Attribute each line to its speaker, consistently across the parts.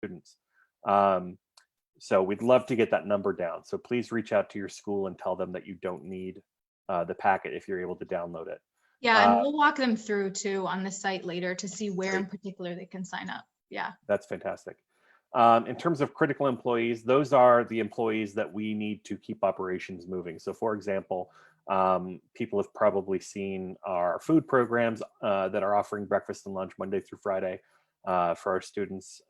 Speaker 1: students. So we'd love to get that number down. So please reach out to your school and tell them that you don't need the packet if you're able to download it.
Speaker 2: Yeah, and we'll walk them through too on the site later to see where in particular they can sign up. Yeah.
Speaker 1: That's fantastic. In terms of critical employees, those are the employees that we need to keep operations moving. So for example, people have probably seen our food programs that are offering breakfast and lunch Monday through Friday for our students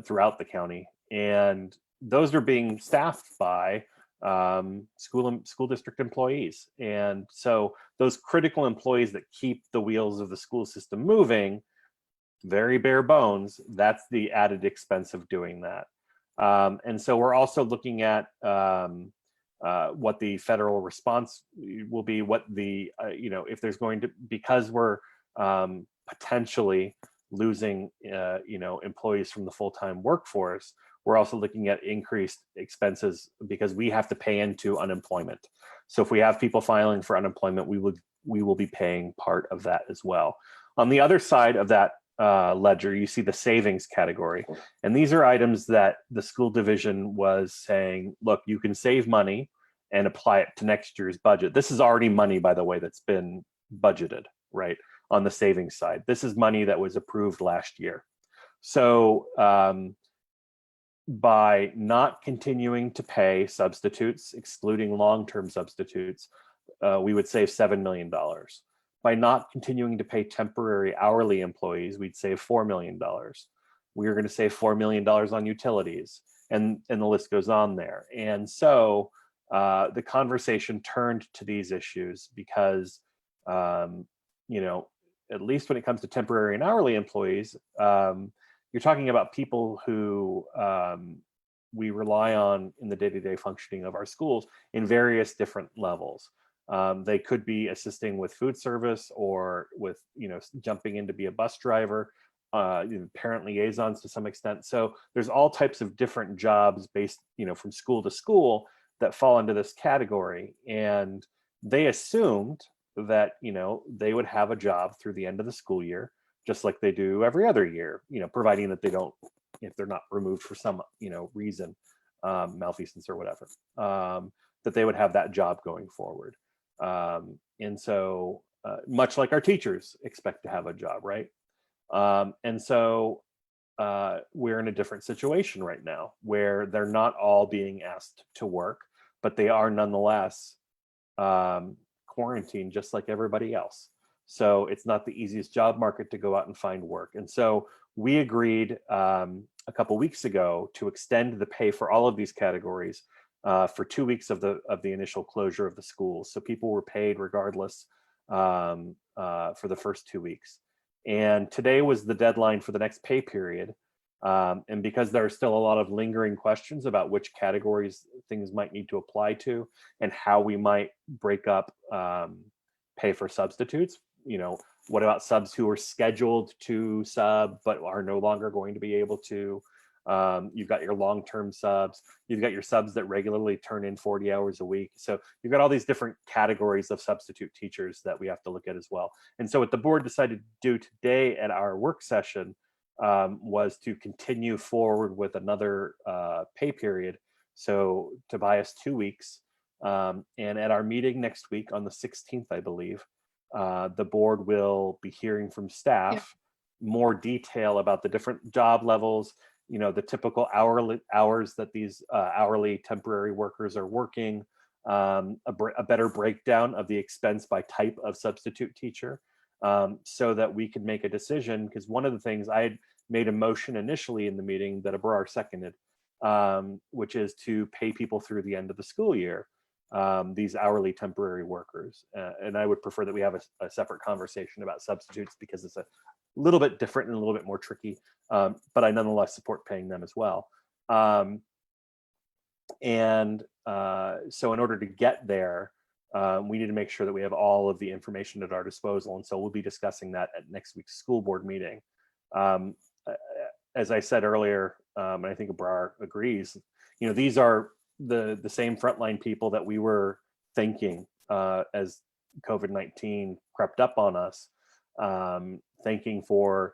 Speaker 1: throughout the county. And those are being staffed by school district employees. And so those critical employees that keep the wheels of the school system moving, very bare bones, that's the added expense of doing that. And so we're also looking at what the federal response will be, what the, if there's going to, because we're potentially losing, employees from the full-time workforce, we're also looking at increased expenses because we have to pay into unemployment. So if we have people filing for unemployment, we will be paying part of that as well. On the other side of that ledger, you see the savings category. And these are items that the school division was saying, look, you can save money and apply it to next year's budget. This is already money, by the way, that's been budgeted, right? On the savings side. This is money that was approved last year. So by not continuing to pay substitutes, excluding long-term substitutes, we would save $7 million. By not continuing to pay temporary hourly employees, we'd save $4 million. We are going to save $4 million on utilities, and the list goes on there. And so the conversation turned to these issues because, at least when it comes to temporary and hourly employees, you're talking about people who we rely on in the day-to-day functioning of our schools in various different levels. They could be assisting with food service or with, jumping in to be a bus driver, parent liaisons to some extent. So there's all types of different jobs based, from school to school that fall into this category. And they assumed that, they would have a job through the end of the school year, just like they do every other year, providing that they don't, if they're not removed for some, reason, malfeasance or whatever, that they would have that job going forward. And so much like our teachers expect to have a job, right? And so we're in a different situation right now where they're not all being asked to work, but they are nonetheless quarantined just like everybody else. So it's not the easiest job market to go out and find work. And so we agreed a couple weeks ago to extend the pay for all of these categories for 2 weeks of the initial closure of the schools. So people were paid regardless for the first 2 weeks. And today was the deadline for the next pay period. And because there are still a lot of lingering questions about which categories things might need to apply to and how we might break up pay for substitutes, what about subs who are scheduled to sub but are no longer going to be able to? You've got your long-term subs, you've got your subs that regularly turn in 40 hours a week. So you've got all these different categories of substitute teachers that we have to look at as well. And so what the board decided to do today at our work session was to continue forward with another pay period. So to buy us 2 weeks. And at our meeting next week on the 16th, I believe, the board will be hearing from staff more detail about the different job levels, the typical hours that these hourly temporary workers are working, a better breakdown of the expense by type of substitute teacher, so that we could make a decision. Because one of the things I had made a motion initially in the meeting that Abrar seconded, which is to pay people through the end of the school year, these hourly temporary workers. And I would prefer that we have a separate conversation about substitutes because it's a little bit different and a little bit more tricky, but I nonetheless support paying them as well. So in order to get there, we need to make sure that we have all of the information at our disposal. And so we'll be discussing that at next week's school board meeting. As I said earlier, and I think Abrar agrees, these are the same frontline people that we were thanking as COVID-19 crept up on us, thanking for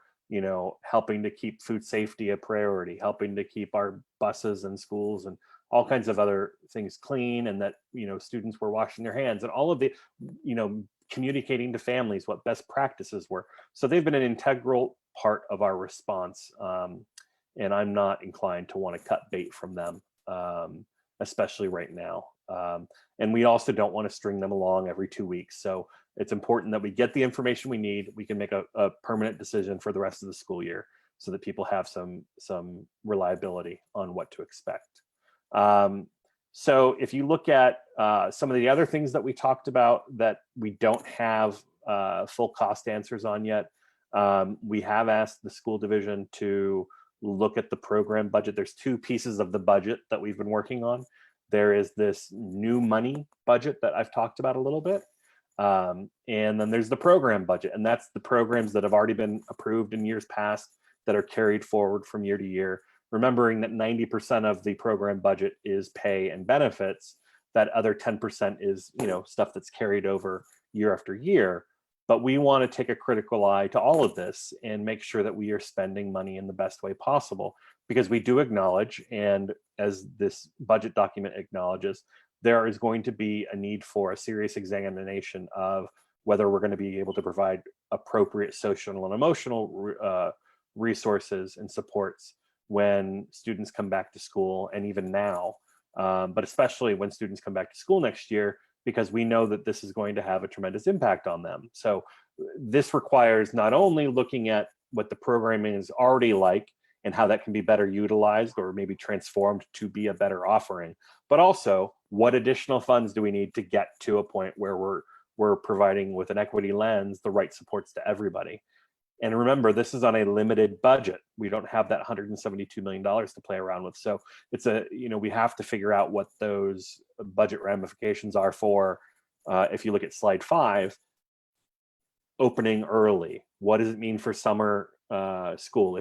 Speaker 1: helping to keep food safety a priority, helping to keep our buses and schools and all kinds of other things clean, and that, students were washing their hands, and all of the, communicating to families what best practices were. So they've been an integral part of our response. And I'm not inclined to want to cut bait from them, especially right now. And we also don't want to string them along every 2 weeks. So it's important that we get the information we need. We can make a permanent decision for the rest of the school year so that people have some reliability on what to expect. So if you look at some of the other things that we talked about that we don't have full cost answers on yet, we have asked the school division to look at the program budget. There's two pieces of the budget that we've been working on. There is this new money budget that I've talked about a little bit. And then there's the program budget, and that's the programs that have already been approved in years past that are carried forward from year to year. Remembering that 90% of the program budget is pay and benefits, that other 10% is, stuff that's carried over year after year. But we want to take a critical eye to all of this and make sure that we are spending money in the best way possible, because we do acknowledge, and as this budget document acknowledges, there is going to be a need for a serious examination of whether we're going to be able to provide appropriate social and emotional resources and supports when students come back to school, and even now, but especially when students come back to school next year, because we know that this is going to have a tremendous impact on them. So this requires not only looking at what the programming is already like and how that can be better utilized or maybe transformed to be a better offering, but also what additional funds do we need to get to a point where we're providing, with an equity lens, the right supports to everybody. And remember, this is on a limited budget. We don't have that $172 million to play around with. So it's we have to figure out what those budget ramifications are for, if you look at slide 5, opening early. What does it mean for summer school?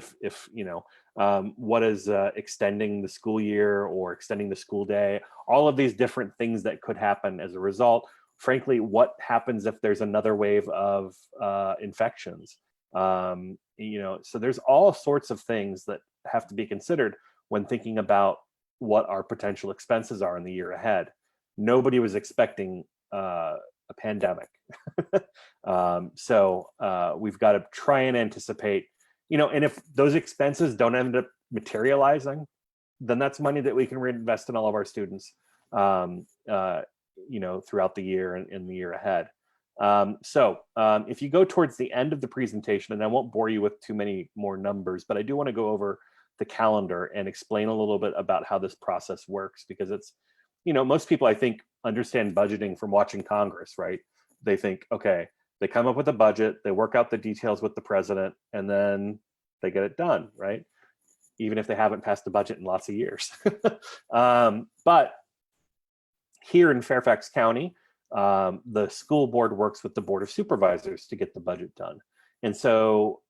Speaker 1: What is extending the school year or extending the school day? All of these different things that could happen as a result. Frankly, what happens if there's another wave of infections? So there's all sorts of things that have to be considered when thinking about what our potential expenses are in the year ahead. Nobody was expecting a pandemic. So we've got to try and anticipate, and if those expenses don't end up materializing, then that's money that we can reinvest in all of our students, throughout the year and in the year ahead. If you go towards the end of the presentation, and I won't bore you with too many more numbers, but I do want to go over the calendar and explain a little bit about how this process works, because it's, most people, I think, understand budgeting from watching Congress, right? They think, okay, they come up with a budget, they work out the details with the president, and then they get it done, right? Even if they haven't passed a budget in lots of years. But here in Fairfax County, the school board works with the Board of Supervisors to get the budget done. And so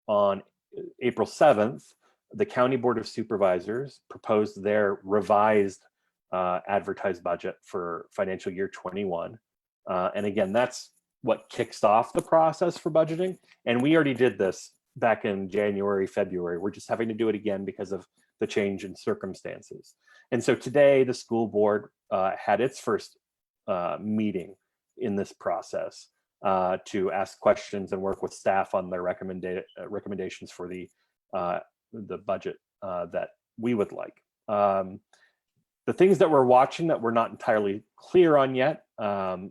Speaker 1: on April 7th, the County Board of Supervisors proposed their revised advertised budget for financial year 21. And again, that's what kicks off the process for budgeting. And we already did this back in January, February. We're just having to do it again because of the change in circumstances. And so today, the school board had its first meeting in this process to ask questions and work with staff on their recommendations for the budget that we would like. The things that we're watching that we're not entirely clear on yet,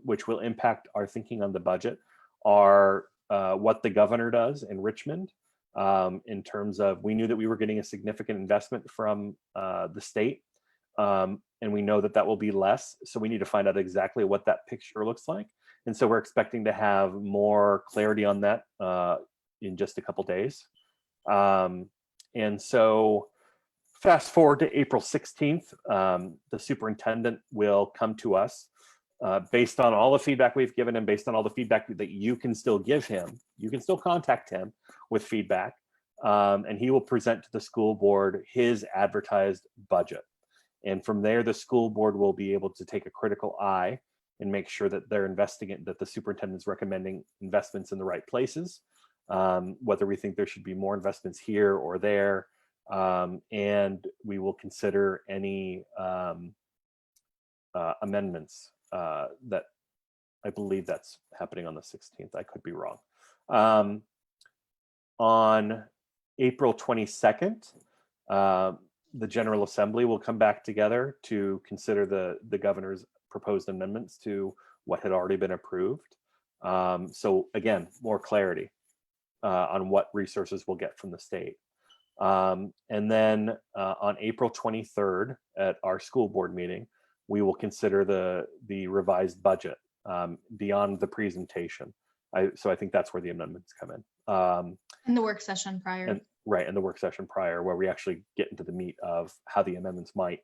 Speaker 1: which will impact our thinking on the budget, are what the governor does in Richmond, in terms of, we knew that we were getting a significant investment from the state, and we know that that will be less. So we need to find out exactly what that picture looks like. And so we're expecting to have more clarity on that in just a couple days. And so fast forward to April 16th, the superintendent will come to us based on all the feedback we've given him, based on all the feedback that you can still give him. You can still contact him with feedback, and he will present to the school board his advertised budget. And from there, the school board will be able to take a critical eye and make sure that they're investing it, that the superintendent's recommending investments in the right places. whether we think there should be more investments here or there, and we will consider any amendments that I believe that's happening on the 16th. I could be wrong. On April 22nd, the General Assembly will come back together to consider the governor's proposed amendments to what had already been approved. So again, more clarity on what resources we'll get from the state. And then on April 23rd at our school board meeting, we will consider the revised budget beyond the presentation. So I think that's where the amendments come in.
Speaker 2: In the work session prior.
Speaker 1: In the work session prior, where we actually get into the meat of how the amendments might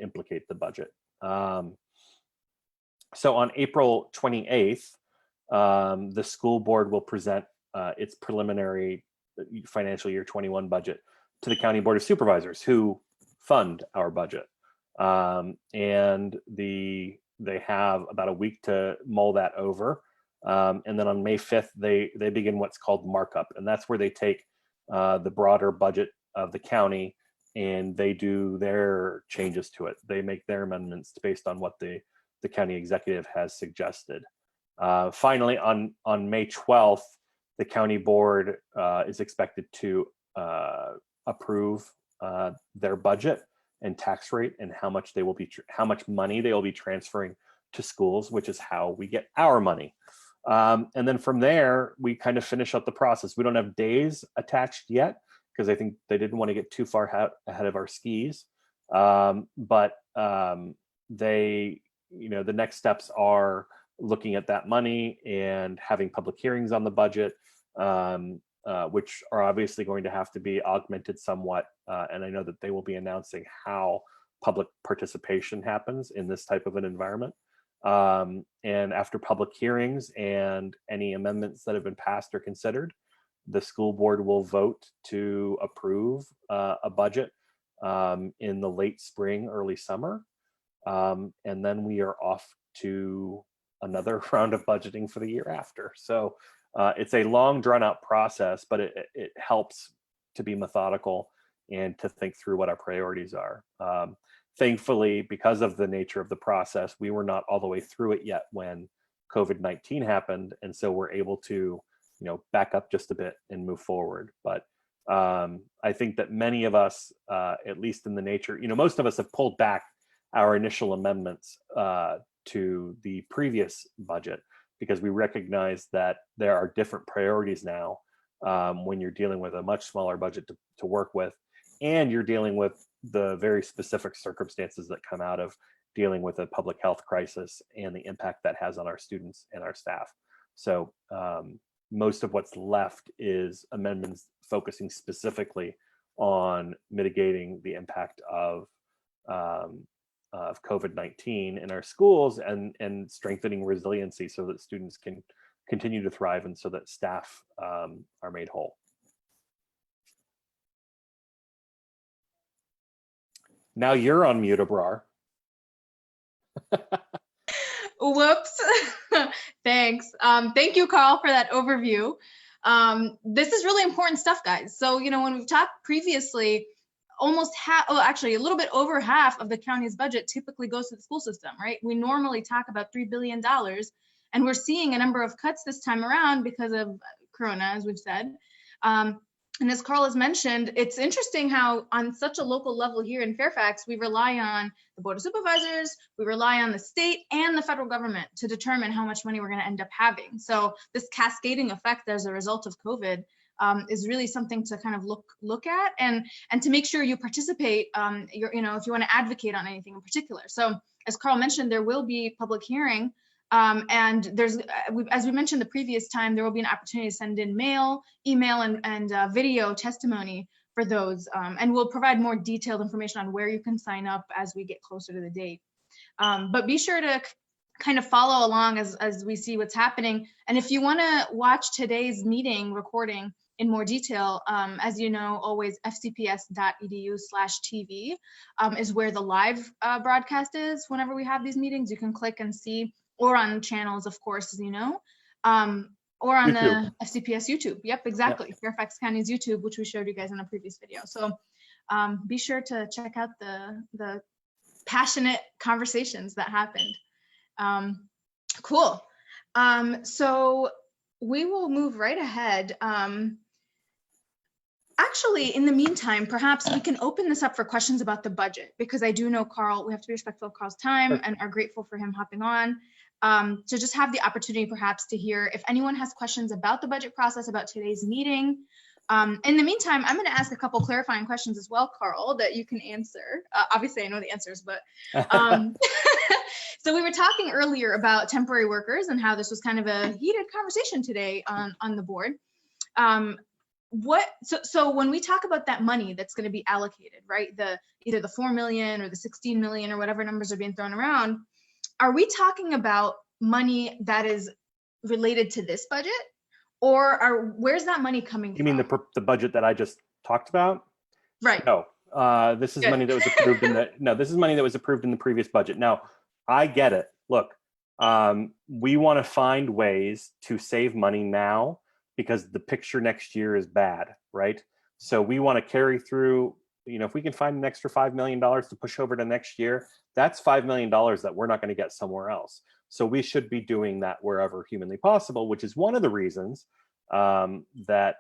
Speaker 1: implicate the budget. So on April 28th, the school board will present its preliminary financial year 21 budget to the County Board of Supervisors, who fund our budget. And they have about a week to mull that over. And then on May 5th, they begin what's called markup. And that's where they take the broader budget of the county and they do their changes to it. They make their amendments based on what the county executive has suggested. Finally, on May 12th, the county board is expected to approve their budget and tax rate and how much money they will be transferring to schools, which is how we get our money. And then from there, we kind of finish up the process. We don't have days attached yet because I think they didn't want to get too far ahead of our skis. But the next steps are looking at that money and having public hearings on the budget, which are obviously going to have to be augmented somewhat. And I know that they will be announcing how public participation happens in this type of an environment. And after public hearings and any amendments that have been passed or considered, the school board will vote to approve a budget in the late spring, early summer. And then we are off to another round of budgeting for the year after. So it's a long drawn out process, but it helps to be methodical and to think through what our priorities are. Thankfully, because of the nature of the process, we were not all the way through it yet when COVID-19 happened. And so we're able to, back up just a bit and move forward. But I think that many of us, at least in the nature, most of us have pulled back our initial amendments to the previous budget because we recognize that there are different priorities now when you're dealing with a much smaller budget to work with, and you're dealing with the very specific circumstances that come out of dealing with a public health crisis and the impact that has on our students and our staff. So most of what's left is amendments focusing specifically on mitigating the impact of COVID-19 in our schools and strengthening resiliency so that students can continue to thrive and so that staff are made whole. Now you're on mute, Abrar.
Speaker 2: Whoops. Thanks. Thank you, Karl, for that overview. This is really important stuff, guys. So, when we've talked previously, almost half, actually a little bit over half of the county's budget typically goes to the school system, right? We normally talk about $3 billion, and we're seeing a number of cuts this time around because of Corona, as we've said. And as Karl has mentioned, it's interesting how on such a local level here in Fairfax, we rely on the Board of Supervisors, we rely on the state and the federal government to determine how much money we're going to end up having. So this cascading effect as a result of COVID is really something to kind of look at and to make sure you participate, if you want to advocate on anything in particular. So as Karl mentioned, there will be public hearing. And there's, as we mentioned the previous time, there will be an opportunity to send in mail, email, and video testimony for those. And we'll provide more detailed information on where you can sign up as we get closer to the date. But be sure to kind of follow along as we see what's happening. And if you want to watch today's meeting recording in more detail, as you know, always fcps.edu/TV is where the live broadcast is. Whenever we have these meetings, you can click and see, or on channels, of course, as you know. Or on
Speaker 1: YouTube.
Speaker 2: the FCPS YouTube. Yep, exactly. Fairfax County's YouTube, which we showed you guys in a previous video. So be sure to check out the passionate conversations that happened. Cool. So we will move right ahead. Actually, in the meantime, perhaps we can open this up for questions about the budget, because I do know Karl, we have to be respectful of Karl's time and are grateful for him hopping on. To just have the opportunity perhaps to hear if anyone has questions about the budget process, about today's meeting. In the meantime, I'm going to ask a couple clarifying questions as well, Karl, that you can answer. Obviously, I know the answers, but so we were talking earlier about temporary workers and how this was kind of a heated conversation today on the board. So when we talk about that money that's going to be allocated, right? Either the 4 million or the 16 million or whatever numbers are being thrown around, are we talking about money that is related to this budget, or where's that money coming from?
Speaker 1: You mean the budget that I just talked about?
Speaker 2: Right.
Speaker 1: No, this is money that was approved in the, this is money that was approved in the previous budget. Now, I get it. Look, we want to find ways to save money now because the picture next year is bad, right? So we want to carry through, if we can find an extra $5 million to push over to next year, that's $5 million that we're not going to get somewhere else. So we should be doing that wherever humanly possible, which is one of the reasons that,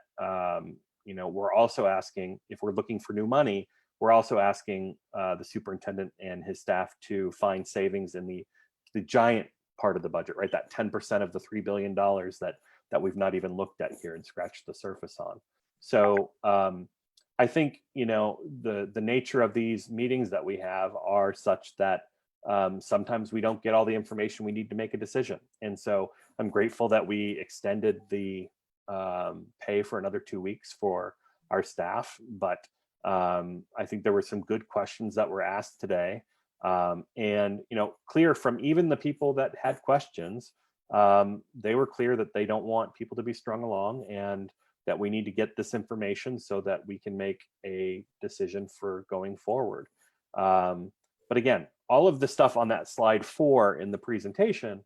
Speaker 1: we're also asking, if we're looking for new money, we're also asking the superintendent and his staff to find savings in the giant part of the budget, right? That 10% of the $3 billion that we've not even looked at here and scratched the surface on. So I think, the nature of these meetings that we have are such that sometimes we don't get all the information we need to make a decision. And so I'm grateful that we extended the pay for another 2 weeks for our staff. But I think there were some good questions that were asked today. And, clear from even the people that had questions, they were clear that they don't want people to be strung along and that we need to get this information so that we can make a decision for going forward. But again, all of the stuff on that slide 4 in the presentation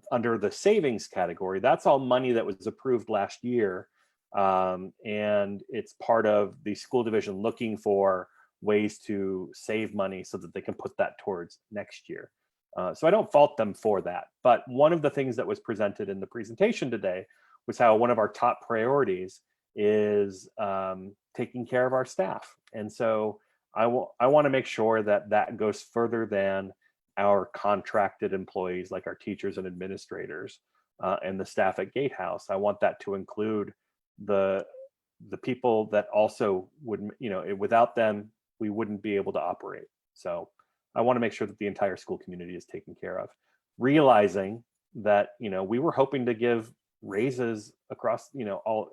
Speaker 1: under the savings category, that's all money that was approved last year. And it's part of the school division looking for ways to save money so that they can put that towards next year. So I don't fault them for that. But one of the things that was presented in the presentation today was how one of our top priorities is taking care of our staff. And so I want to make sure that that goes further than our contracted employees, like our teachers and administrators and the staff at Gatehouse. I want that to include the people that also would, without them, we wouldn't be able to operate. So I want to make sure that the entire school community is taken care of, realizing that, we were hoping to give raises across, all,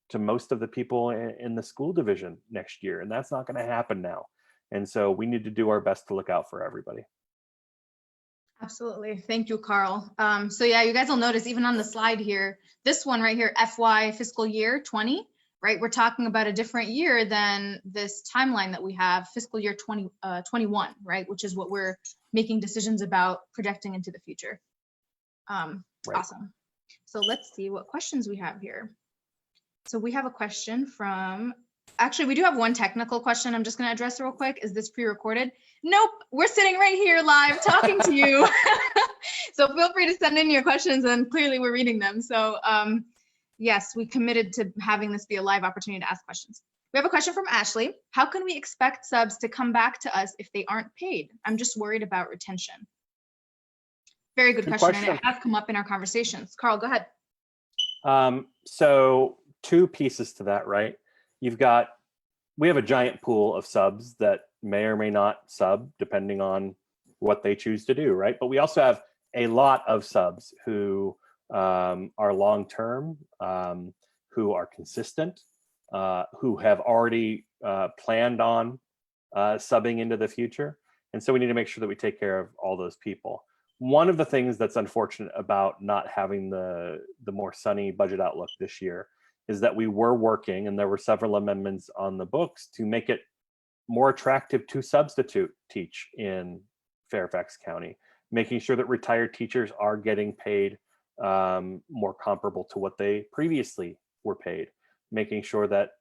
Speaker 1: to most of the people in the school division next year, and that's not going to happen now. And so we need to do our best to look out for everybody.
Speaker 2: Absolutely. Thank you, Karl. So yeah, you guys will notice even on the slide here, this one right here, FY fiscal year 20, right? We're talking about a different year than this timeline that we have, fiscal year 2021, right? Which is what we're making decisions about projecting into the future. Right. Awesome. So let's see what questions we have here. So we have a question from, actually, we do have one technical question I'm just going to address real quick. Is this pre-recorded? Nope, we're sitting right here live talking to you. So feel free to send in your questions and clearly we're reading them. So yes, we committed to having this be a live opportunity to ask questions. We have a question from Ashley. How can we expect subs to come back to us if they aren't paid? I'm just worried about retention. Very good question. And it has come up in our conversations. Karl, go ahead.
Speaker 1: So 2 pieces to that, right? We have a giant pool of subs that may or may not sub depending on what they choose to do, right? But we also have a lot of subs who are long-term, who are consistent, who have already planned on subbing into the future. And so we need to make sure that we take care of all those people. One of the things that's unfortunate about not having the more sunny budget outlook this year is that we were working, and there were several amendments on the books to make it more attractive to substitute teach in Fairfax County, making sure that retired teachers are getting paid more comparable to what they previously were paid, making sure that,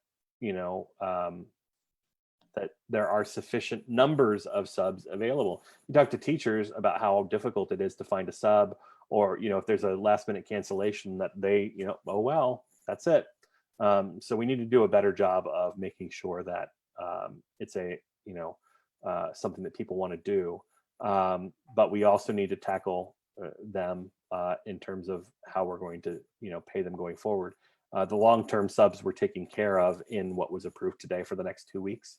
Speaker 1: that there are sufficient numbers of subs available. You talk to teachers about how difficult it is to find a sub, or, if there's a last minute cancellation that they, oh, well, that's it. So we need to do a better job of making sure that it's a, something that people want to do. But we also need to tackle them in terms of how we're going to, pay them going forward. The long-term subs were taken care of in what was approved today for the next 2 weeks.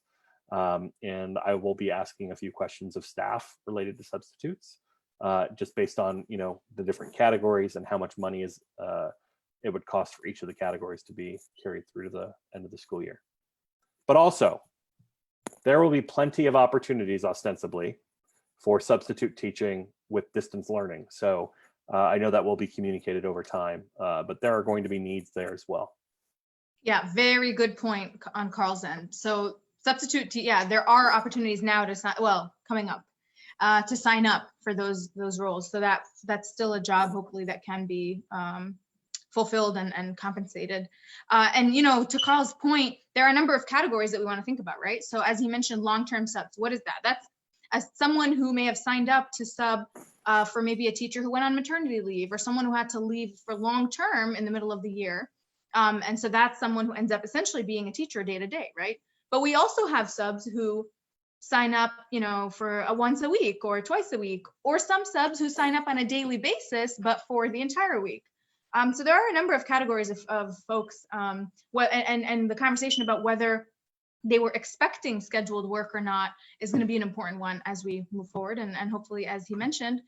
Speaker 1: And I will be asking a few questions of staff related to substitutes, just based on, the different categories and how much money is it would cost for each of the categories to be carried through to the end of the school year. But also, there will be plenty of opportunities, ostensibly, for substitute teaching with distance learning. So I know that will be communicated over time, but there are going to be needs there as well.
Speaker 2: Yeah, very good point on Karl's end. So substitute, there are opportunities now to sign, coming up, to sign up for those roles. So that's still a job, hopefully, that can be fulfilled and compensated. And, to Karl's point, there are a number of categories that we want to think about, right? So as he mentioned, long-term subs, what is that? That's as someone who may have signed up to sub for maybe a teacher who went on maternity leave, or someone who had to leave for long-term in the middle of the year. And so that's someone who ends up essentially being a teacher day to day, right? But we also have subs who sign up, for a once a week or twice a week, or some subs who sign up on a daily basis, but for the entire week. So there are a number of categories of folks, and the conversation about whether they were expecting scheduled work or not is going to be an important one as we move forward, and hopefully, as he mentioned,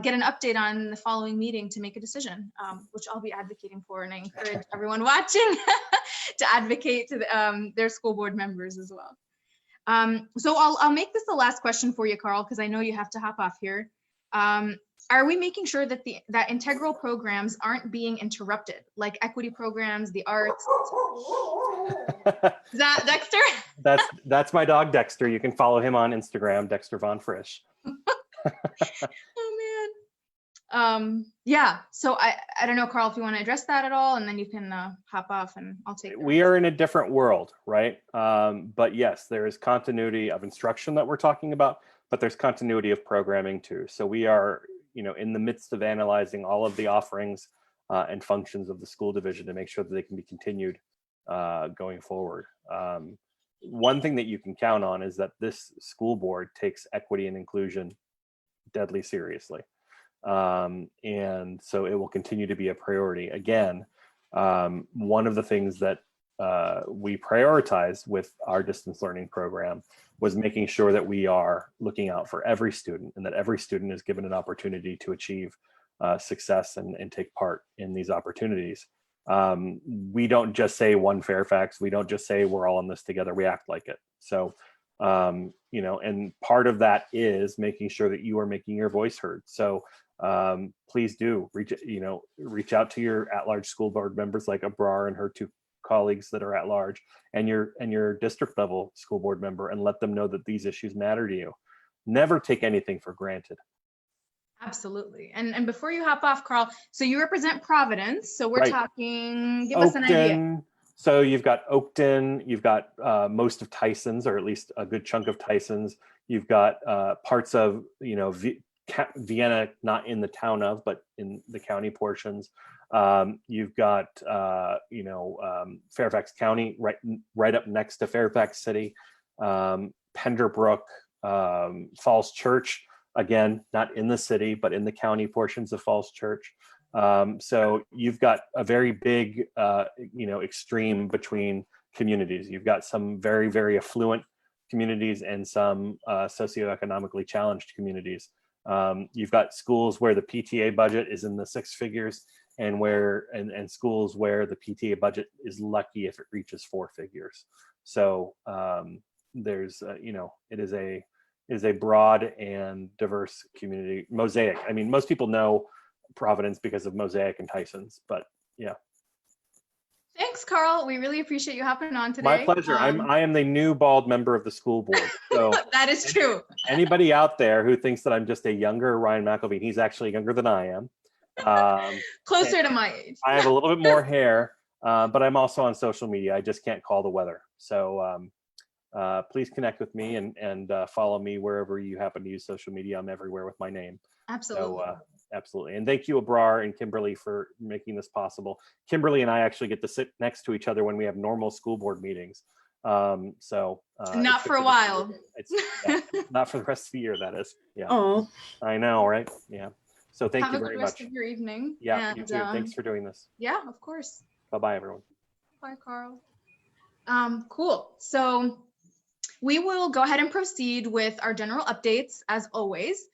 Speaker 2: get an update on the following meeting to make a decision, which I'll be advocating for, and I encourage everyone watching to advocate to their school board members as well. So I'll make this the last question for you, Karl, because I know you have to hop off here. Are we making sure that that integral programs aren't being interrupted, like equity programs, the arts? Is that Dexter?
Speaker 1: That's my dog, Dexter. You can follow him on Instagram, Dexter Von Frisch.
Speaker 2: Oh man. Yeah. So I don't know, Karl, if you want to address that at all, and then you can hop off, and I'll take it.
Speaker 1: We are in a different world, right? But yes, there is continuity of instruction that we're talking about, but there's continuity of programming too. So we are, in the midst of analyzing all of the offerings and functions of the school division to make sure that they can be continued going forward. One thing that you can count on is that this school board takes equity and inclusion deadly seriously. And so it will continue to be a priority. Again, one of the things that we prioritized with our distance learning program was making sure that we are looking out for every student, and that every student is given an opportunity to achieve success and take part in these opportunities. We don't just say one Fairfax. We don't just say we're all in this together. We act like it. So, and part of that is making sure that you are making your voice heard. So please do reach out to your at-large school board members like Abrar and her 2 colleagues that are at large, and your district level school board member, and let them know that these issues matter to you. Never take anything for granted.
Speaker 2: Absolutely. And before you hop off, Karl, so you represent Providence. So we're talking, give us an
Speaker 1: Oakton.
Speaker 2: idea.
Speaker 1: So you've got Oakton, you've got most of Tyson's, or at least a good chunk of Tyson's. You've got parts of, Vienna, not in the town of, but in the county portions. You've got, Fairfax County right up next to Fairfax City, Penderbrook, Falls Church, again, not in the city, but in the county portions of Falls Church. So you've got a very big, extreme between communities. You've got some very, very affluent communities and some socioeconomically challenged communities. You've got schools where the PTA budget is in the 6 figures, and schools where the PTA budget is lucky if it reaches 4 figures. So there's, it is a broad and diverse community. Mosaic. I mean, most people know Providence because of Mosaic and Tyson's, but yeah.
Speaker 2: Thanks, Karl. We really appreciate you hopping on today.
Speaker 1: My pleasure. I am the new bald member of the school board. So
Speaker 2: that is true.
Speaker 1: Anybody out there who thinks that I'm just a younger Ryan McElveen, he's actually younger than I am.
Speaker 2: Closer to my age.
Speaker 1: I have a little bit more hair, but I'm also on social media. I just can't call the weather. So please connect with me and follow me wherever you happen to use social media. I'm everywhere with my name.
Speaker 2: Absolutely.
Speaker 1: So absolutely. And thank you, Abrar and Kimberly, for making this possible. Kimberly and I actually get to sit next to each other when we have normal school board meetings.
Speaker 2: Not for a while.
Speaker 1: It's not for the rest of the year, that is. Yeah.
Speaker 3: Oh,
Speaker 1: I know, right? Yeah. So thank
Speaker 2: Have
Speaker 1: you
Speaker 2: a
Speaker 1: very
Speaker 2: good rest
Speaker 1: much.
Speaker 2: of your evening.
Speaker 1: Yeah,
Speaker 2: and,
Speaker 1: you too. Thanks for doing this.
Speaker 2: Yeah, of course.
Speaker 1: Bye-bye, everyone.
Speaker 2: Bye, Carl. Cool. So we will go ahead and proceed with our general updates as always.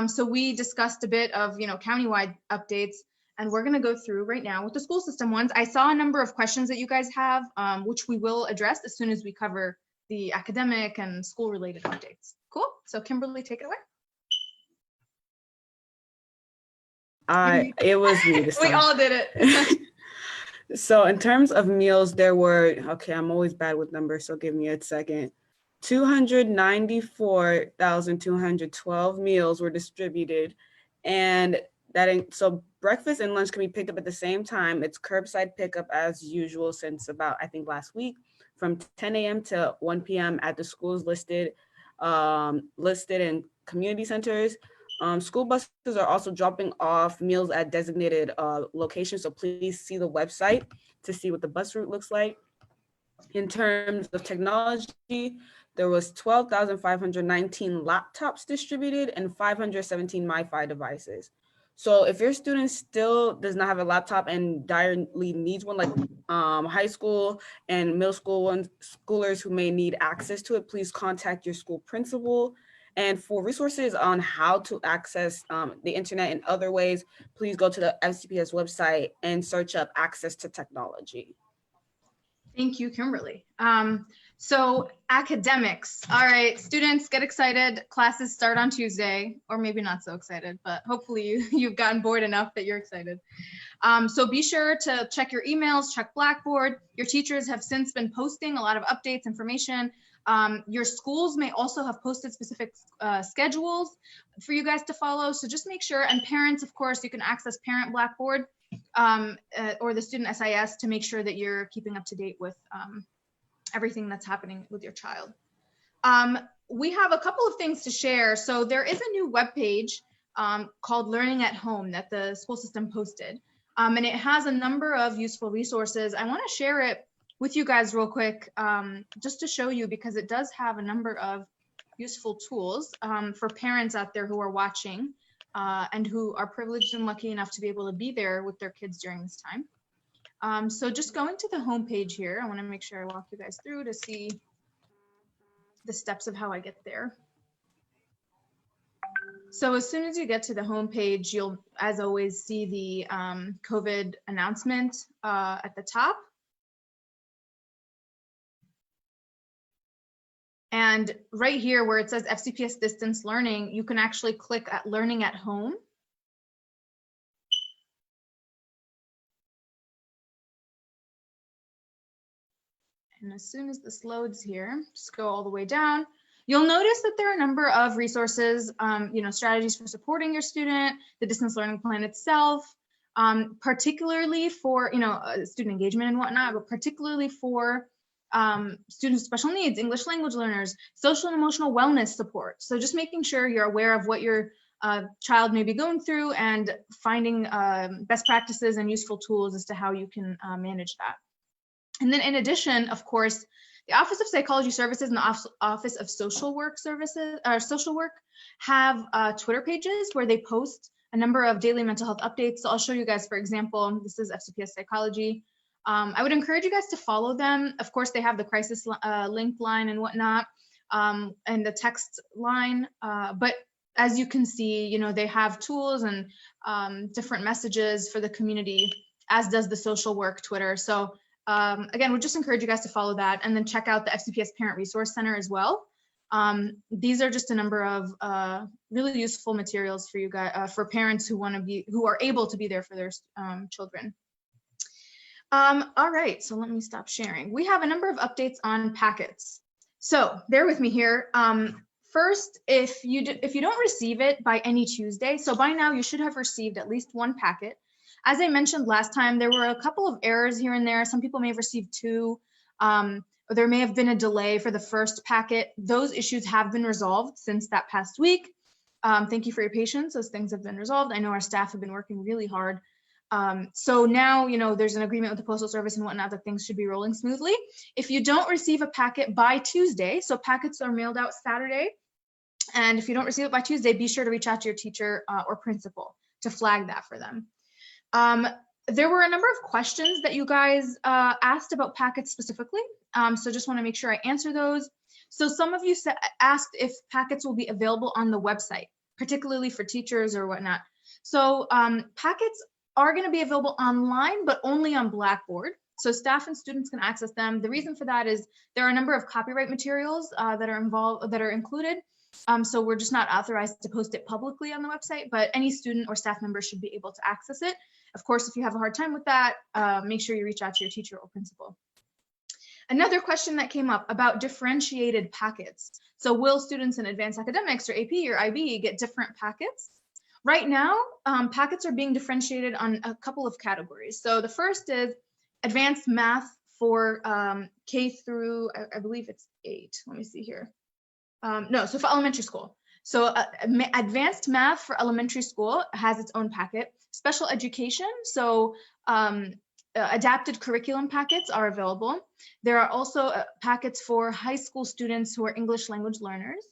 Speaker 2: So we discussed a bit of, countywide updates, and we're going to go through right now with the school system ones. I saw a number of questions that you guys have, which we will address as soon as we cover the academic and school related updates. Cool. So Kimberly, take it away.
Speaker 3: it was me this time.
Speaker 2: We all did it.
Speaker 3: So in terms of meals, there were, okay, I'm always bad with numbers, so give me a second. 294,212 meals were distributed, and so breakfast and lunch can be picked up at the same time. It's curbside pickup as usual since about, I think, last week, from 10 a.m. to 1 p.m. at the schools listed in community centers. School buses are also dropping off meals at designated locations, so please see the website to see what the bus route looks like. In terms of technology, there was 12,519 laptops distributed and 517 Wi-Fi devices. So if your student still does not have a laptop and direly needs one, like high school and middle school schoolers who may need access to it, please contact your school principal. And for resources on how to access the internet in other ways, please go to the FCPS website and search up access to technology.
Speaker 2: Thank you, Kimberly. So academics. All right, students, get excited. Classes start on Tuesday, or maybe not so excited, but hopefully you've gotten bored enough that you're excited. So be sure to check your emails, check Blackboard. Your teachers have since been posting a lot of updates, information. Your schools may also have posted specific schedules for you guys to follow. So just make sure, and parents, of course, you can access Parent Blackboard or the Student SIS to make sure that you're keeping up to date with everything that's happening with your child. We have a couple of things to share. So there is a new webpage called Learning at Home that the school system posted. And it has a number of useful resources. I want to share it with you guys real quick, just to show you, because it does have a number of useful tools for parents out there who are watching and who are privileged and lucky enough to be able to be there with their kids during this time. So just going to the home page here, I want to make sure I walk you guys through to see the steps of how I get there. So as soon as you get to the home page, you'll, as always, see the COVID announcement at the top. And right here where it says FCPS distance learning, you can actually click at Learning at Home. And as soon as this loads here, just go all the way down. You'll notice that there are a number of resources, strategies for supporting your student, the distance learning plan itself, particularly for, student engagement and whatnot, but particularly for students with special needs, English language learners, social and emotional wellness support. So just making sure you're aware of what your child may be going through and finding best practices and useful tools as to how you can manage that. And then in addition, of course, the Office of Psychology Services and the Office of Social Work Services, or Social Work, have Twitter pages where they post a number of daily mental health updates. So I'll show you guys, for example, this is FCPS Psychology. I would encourage you guys to follow them. Of course, they have the crisis link line and whatnot, and the text line. But as you can see, they have tools and different messages for the community, as does the social work Twitter. So again, we just encourage you guys to follow that, and then check out the FCPS Parent Resource Center as well. These are just a number of really useful materials for you guys, for parents who are able to be there for their children. All right, so let me stop sharing. We have a number of updates on packets. So bear with me here. first, if you don't receive it by any Tuesday, so by now you should have received at least one packet. As I mentioned last time, there were a couple of errors here and there. Some people may have received two. Or there may have been a delay for the first packet. Those issues have been resolved since that past week. Thank you for your patience. Those things have been resolved. I know our staff have been working really hard. So now, there's an agreement with the Postal Service and whatnot that things should be rolling smoothly. If you don't receive a packet by Tuesday, so packets are mailed out Saturday, and if you don't receive it by Tuesday, be sure to reach out to your teacher or principal to flag that for them. There were a number of questions that you guys asked about packets specifically. So just want to make sure I answer those. So some of you asked if packets will be available on the website, particularly for teachers or whatnot. So packets are going to be available online, but only on Blackboard. So staff and students can access them. The reason for that is there are a number of copyright materials that are included. So we're just not authorized to post it publicly on the website, but any student or staff member should be able to access it. Of course, if you have a hard time with that, make sure you reach out to your teacher or principal. Another question that came up about differentiated packets. So will students in advanced academics or AP or IB get different packets? Right now, packets are being differentiated on a couple of categories. So the first is advanced math for K through, I believe it's 8. Let me see here. So for elementary school. So advanced math for elementary school has its own packet. Special education, so adapted curriculum packets are available. There are also packets for high school students who are English language learners.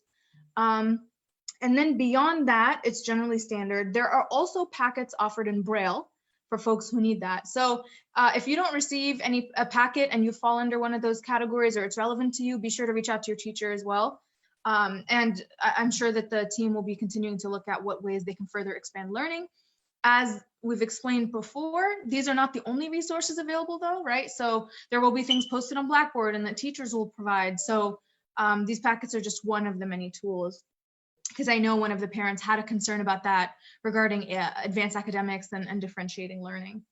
Speaker 2: And then beyond that, it's generally standard. There are also packets offered in Braille for folks who need that. So if you don't receive a packet and you fall under one of those categories or it's relevant to you, be sure to reach out to your teacher as well. And I'm sure that the team will be continuing to look at what ways they can further expand learning. As we've explained before, these are not the only resources available though, right? So there will be things posted on Blackboard and that teachers will provide. So these packets are just one of the many tools, because I know one of the parents had a concern about that regarding advanced academics and differentiating learning.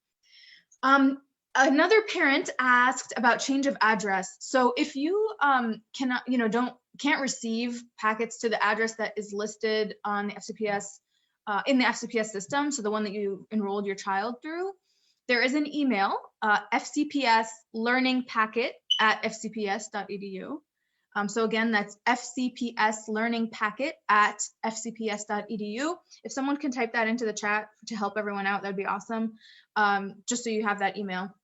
Speaker 2: Another parent asked about change of address. So if you can't receive packets to the address that is listed on the FCPS, in the FCPS system, so the one that you enrolled your child through, there is an email, FCPS learning packet at fcps.edu. So again, that's FCPS learning packet at fcps.edu. If someone can type that into the chat to help everyone out, that'd be awesome. Just so you have that email.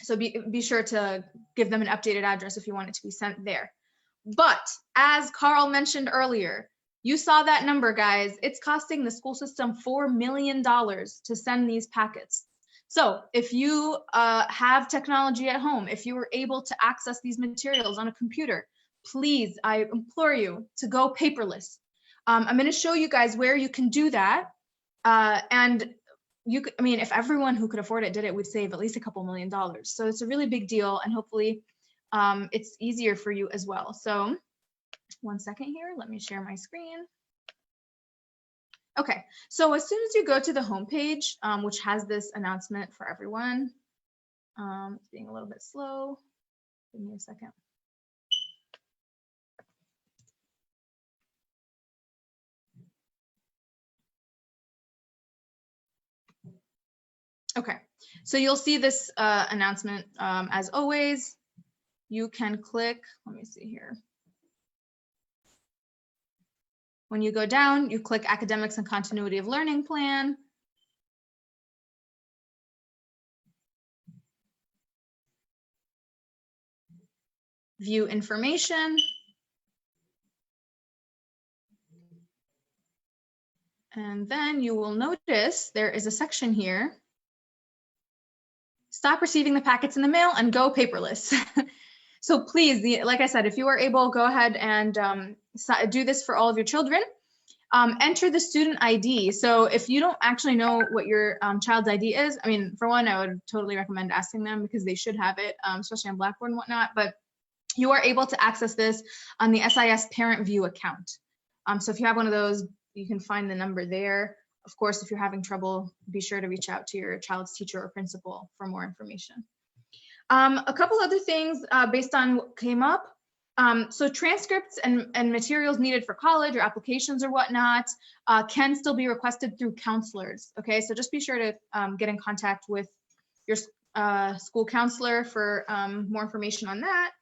Speaker 2: So be sure to give them an updated address if you want it to be sent there. But as Karl mentioned earlier, you saw that number, guys. It's costing the school system $4 million to send these packets. So if you have technology at home, if you were able to access these materials on a computer, please, I implore you to go paperless. I'm going to show you guys where you can do that. And you could, if everyone who could afford it did it, we'd save at least a couple $1 million. So it's a really big deal, and hopefully it's easier for you as well. So one second here, let me share my screen. Okay, so as soon as you go to the homepage, which has this announcement for everyone, it's being a little bit slow. Give me a second. Okay, so you'll see this announcement. As always, you can click, let me see here. When you go down, you click Academics and Continuity of Learning Plan. View information. And then you will notice there is a section here. Stop receiving the packets in the mail and go paperless. So please, like I said, if you are able, go ahead and do this for all of your children. Enter the student ID. So if you don't actually know what your child's ID is, for one, I would totally recommend asking them because they should have it, especially on Blackboard and whatnot, but you are able to access this on the SIS Parent View account. So if you have one of those, you can find the number there. Of course, if you're having trouble, be sure to reach out to your child's teacher or principal for more information. A couple other things based on what came up. So transcripts and materials needed for college or applications or whatnot can still be requested through counselors. Okay, so just be sure to get in contact with your school counselor for more information on that.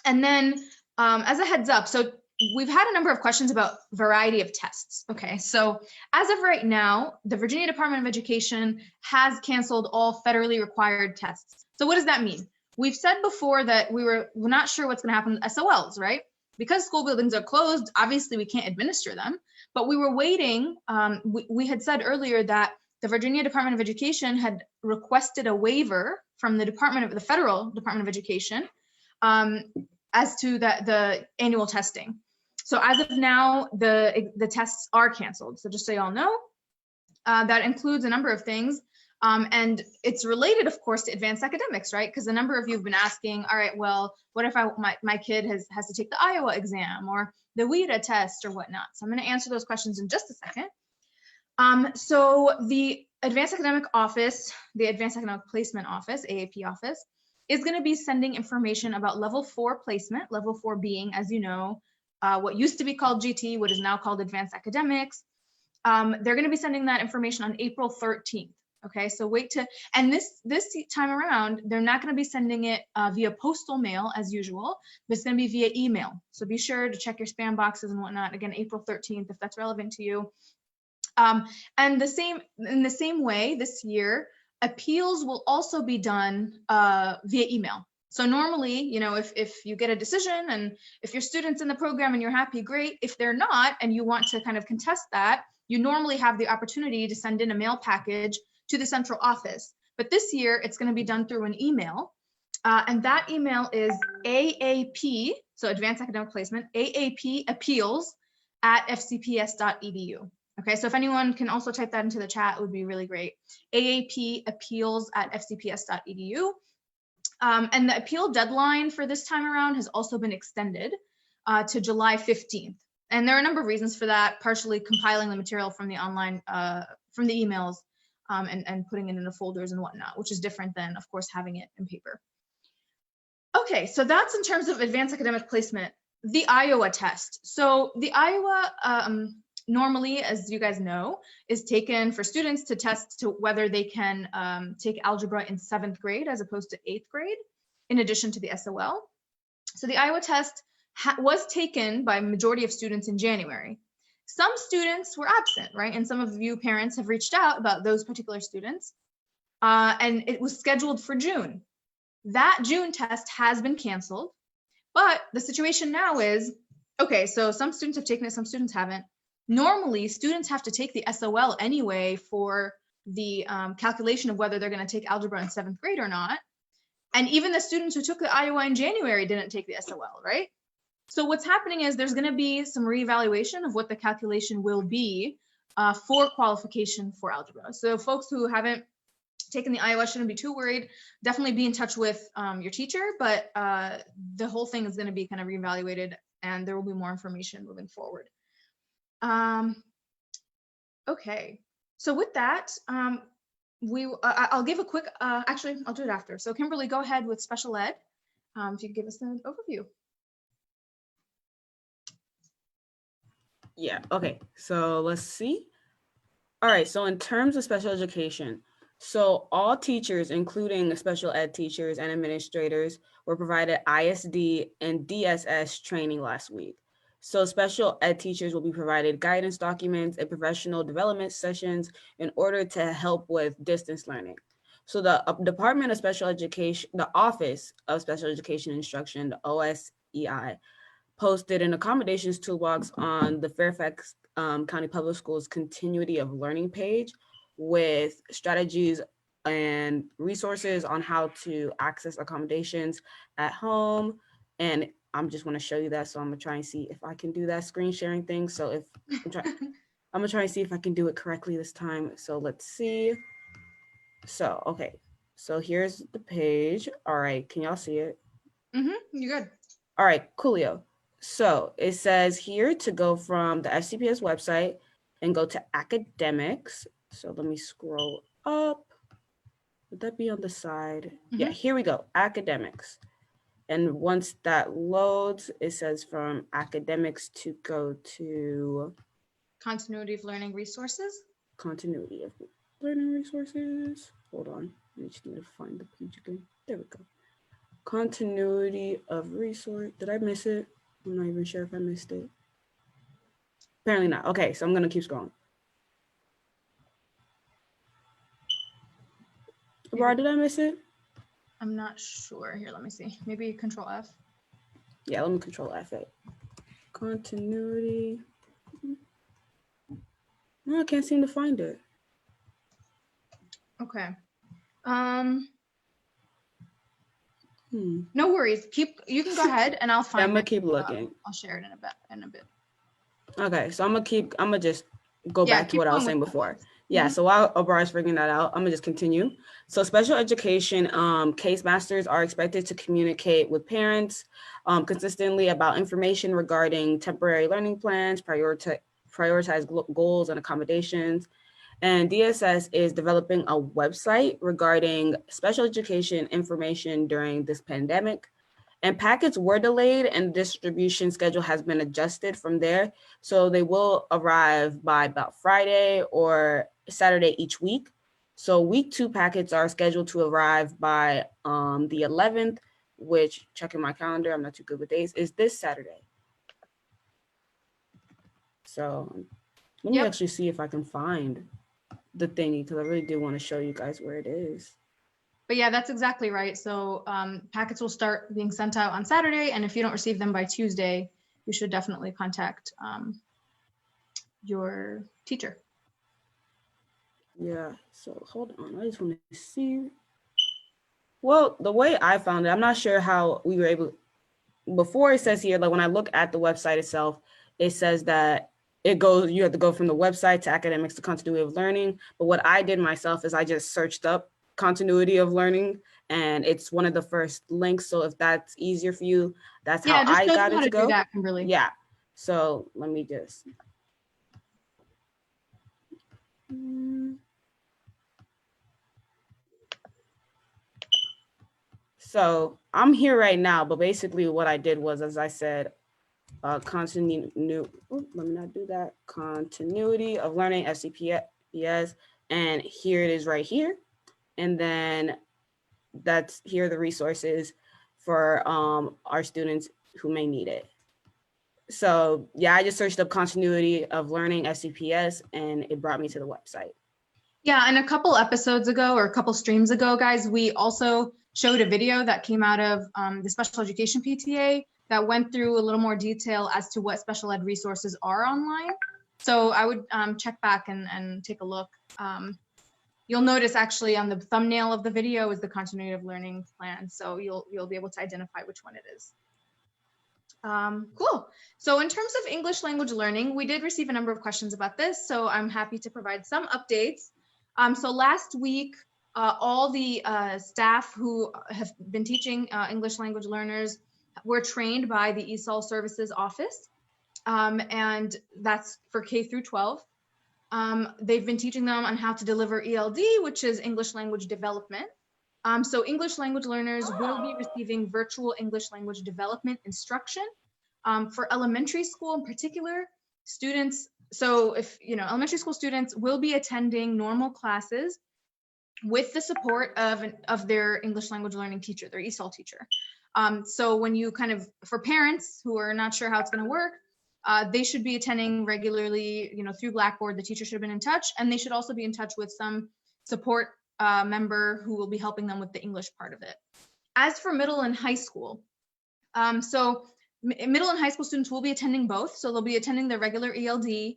Speaker 2: And then as a heads up, so we've had a number of questions about variety of tests. Okay, so as of right now, the Virginia Department of Education has canceled all federally required tests. So what does that mean? We've said before that we're not sure what's going to happen with SOLs, right? Because school buildings are closed, obviously we can't administer them, but we were waiting. We had said earlier that the Virginia Department of Education had requested a waiver from the Federal Department of Education as to the annual testing. So as of now, the tests are canceled. So just so y'all know, that includes a number of things. And it's related, of course, to advanced academics, right? Because a number of you have been asking, all right, well, what if my kid has to take the Iowa exam or the WIDA test or whatnot? So I'm going to answer those questions in just a second. So the Advanced Academic Office, the Advanced Academic Placement Office, AAP office, is going to be sending information about level 4 placement, level 4 being, as you know, what used to be called GT, what is now called Advanced Academics. They're going to be sending that information on April 13th. Okay, so and this time around, they're not going to be sending it via postal mail as usual, but it's going to be via email. So be sure to check your spam boxes and whatnot. Again, April 13th, if that's relevant to you. And in the same way this year, appeals will also be done via email. So normally, you know, if you get a decision and if your student's in the program and you're happy, great. If they're not, and you want to kind of contest that, you normally have the opportunity to send in a mail package to the central office. But this year, it's going to be done through an email. And that email is AAP, so Advanced Academic Placement, AAP appeals at fcps.edu. Okay, so if anyone can also type that into the chat, it would be really great. AAP appeals at fcps.edu. And the appeal deadline for this time around has also been extended to July 15th. And there are a number of reasons for that, partially compiling the material from the online, from the emails and putting it into folders and whatnot, which is different than, of course, having it in paper. Okay, so that's in terms of advanced academic placement. The Iowa test. So the Iowa, normally, as you guys know, is taken for students to test to whether they can take algebra in 7th grade as opposed to 8th grade, in addition to the SOL. So the Iowa test was taken by a majority of students in January. Some students were absent, right? And some of you parents have reached out about those particular students. And it was scheduled for June. That June test has been canceled. But the situation now is, okay, so some students have taken it, some students haven't. Normally, students have to take the SOL anyway for the calculation of whether they're going to take algebra in 7th grade or not. And even the students who took the Iowa in January didn't take the SOL, right? So what's happening is there's going to be some reevaluation of what the calculation will be for qualification for algebra. So folks who haven't taken the Iowa shouldn't be too worried. Definitely be in touch with your teacher, but the whole thing is going to be kind of reevaluated and there will be more information moving forward. Okay, so with that, I'll give a quick, actually, I'll do it after. So Kimberly, go ahead with special ed. If you could give us an overview.
Speaker 3: Yeah, okay, so let's see. All right, so in terms of special education, so all teachers, including special ed teachers and administrators, were provided ISD and DSS training last week. So special ed teachers will be provided guidance documents and professional development sessions in order to help with distance learning. So the Department of Special Education, the Office of Special Education Instruction, the OSEI, posted an accommodations toolbox on the Fairfax County Public Schools Continuity of Learning page with strategies and resources on how to access accommodations at home. And I'm just want to show you that. So I'm gonna try and see if I can do that screen sharing thing. So if I'm gonna try and see if I can do it correctly this time. So let's see. So, okay. So here's the page. All right. Can y'all see it?
Speaker 2: You're good.
Speaker 3: All right, coolio. So it says here to go from the FCPS website and go to academics. So let me scroll up. Would that be on the side? Yeah, here we go, academics. And once that loads, it says from academics to go to
Speaker 2: Continuity of learning resources.
Speaker 3: continuity of learning resources. Hold on, I just need to find the page again. There we go. Continuity of resource. Did I miss it? I'm not even sure if I missed it. Apparently not. Okay, so I'm gonna keep scrolling. Abrar, did I miss it?
Speaker 2: I'm not sure. Here, let me see. Maybe Control F.
Speaker 3: Yeah, let me control F it. Continuity. No, I can't seem to find it.
Speaker 2: Okay.
Speaker 3: Hmm.
Speaker 2: No worries. You can go ahead and I'll
Speaker 3: Yeah,
Speaker 2: find
Speaker 3: I'm gonna
Speaker 2: it.
Speaker 3: keep looking.
Speaker 2: I'll share it in a bit.
Speaker 3: Okay, so I'm gonna just go
Speaker 2: Yeah,
Speaker 3: back to
Speaker 2: keep
Speaker 3: what I was
Speaker 2: going
Speaker 3: saying
Speaker 2: with the
Speaker 3: before.
Speaker 2: points.
Speaker 3: Yeah,
Speaker 2: Mhm.
Speaker 3: so while Abrar is figuring that out, I'm gonna just continue. So special education case masters are expected to communicate with parents consistently about information regarding temporary learning plans, prioritize goals and accommodations. And DSS is developing a website regarding special education information during this pandemic. And packets were delayed and distribution schedule has been adjusted from there. So they will arrive by about Friday or Saturday each week. So week 2 packets are scheduled to arrive by the 11th, which, checking my calendar, I'm not too good with dates, is this Saturday. So let me
Speaker 2: Yep.
Speaker 3: actually see if I can find the thingy, because I really do want to show you guys where it is.
Speaker 2: But yeah, that's exactly right. So packets will start being sent out on Saturday, and if you don't receive them by Tuesday, you should definitely contact your teacher.
Speaker 3: Yeah, so hold on, I just want to see. Well, the way I found it, I'm not sure how we were able, before it says here, like when I look at the website itself, it says that it goes, you have to go from the website to academics to continuity of learning. But what I did myself is I just searched up continuity of learning and it's one of the first links. So if that's easier for you, that's how
Speaker 2: Yeah, just
Speaker 3: I
Speaker 2: shows
Speaker 3: got
Speaker 2: you
Speaker 3: it
Speaker 2: how
Speaker 3: to
Speaker 2: to do
Speaker 3: go.
Speaker 2: that, Kimberly.
Speaker 3: Yeah, so let me just. So I'm here right now, but basically what I did was, as I said, continuity of learning, FCPS, and here it is right here. And then here are the resources for our students who may need it. So yeah, I just searched up continuity of learning, FCPS, and it brought me to the website.
Speaker 2: Yeah, and a couple episodes ago or a couple streams ago, guys, we also showed a video that came out of the special education PTA that went through a little more detail as to what special ed resources are online. So I would check back and take a look. You'll notice actually on the thumbnail of the video is the continuity of learning plan. So you'll be able to identify which one it is. Cool. So in terms of English language learning, we did receive a number of questions about this. So I'm happy to provide some updates. So last week, all the staff who have been teaching English language learners were trained by the ESOL Services Office, and that's for K through 12. They've been teaching them on how to deliver ELD, which is English language development. So English language learners will be receiving virtual English language development instruction. For elementary school in particular, students, so if, elementary school students will be attending normal classes with the support of their English language learning teacher, their ESOL teacher. So when you for parents who are not sure how it's going to work, they should be attending regularly, through Blackboard. The teacher should have been in touch, and they should also be in touch with some support member who will be helping them with the English part of it. As for middle and high school, so middle and high school students will be attending both. So they'll be attending their regular ELD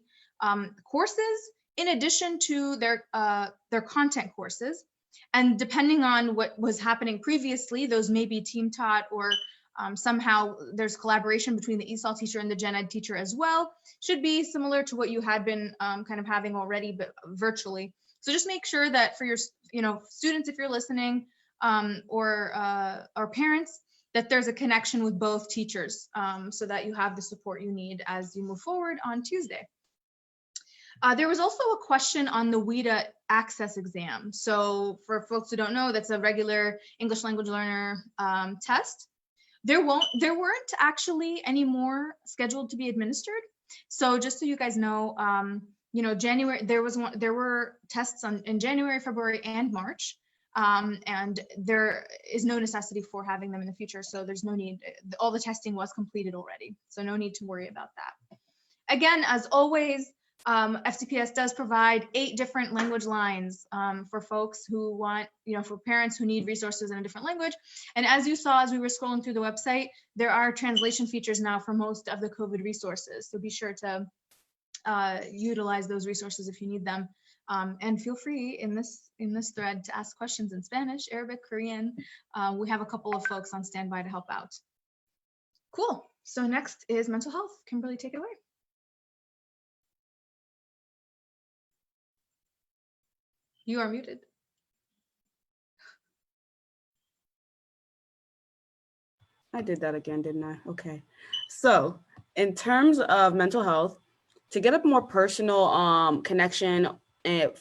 Speaker 2: courses in addition to their content courses. And depending on what was happening previously, those may be team taught or somehow there's collaboration between the ESOL teacher and the gen ed teacher as well. Should be similar to what you had been having already, but virtually. So just make sure that for your students, if you're listening, or parents, that there's a connection with both teachers so that you have the support you need as you move forward on Tuesday. There was also a question on the WIDA access exam. So for folks who don't know, that's a regular English language learner test. There weren't actually any more scheduled to be administered. So just so you guys know, January, there were tests in January, February, and March. And there is no necessity for having them in the future. So there's no need, all the testing was completed already. So no need to worry about that. Again, as always, FCPS does provide 8 different language lines for folks who want, for parents who need resources in a different language. And as you saw, as we were scrolling through the website, there are translation features now for most of the COVID resources. So be sure to utilize those resources if you need them. And feel free in this thread to ask questions in Spanish, Arabic, Korean. We have a couple of folks on standby to help out. Cool. So next is mental health. Kimberly, take it away. You are muted.
Speaker 3: I did that again, didn't I? Okay. So in terms of mental health, to get a more personal connection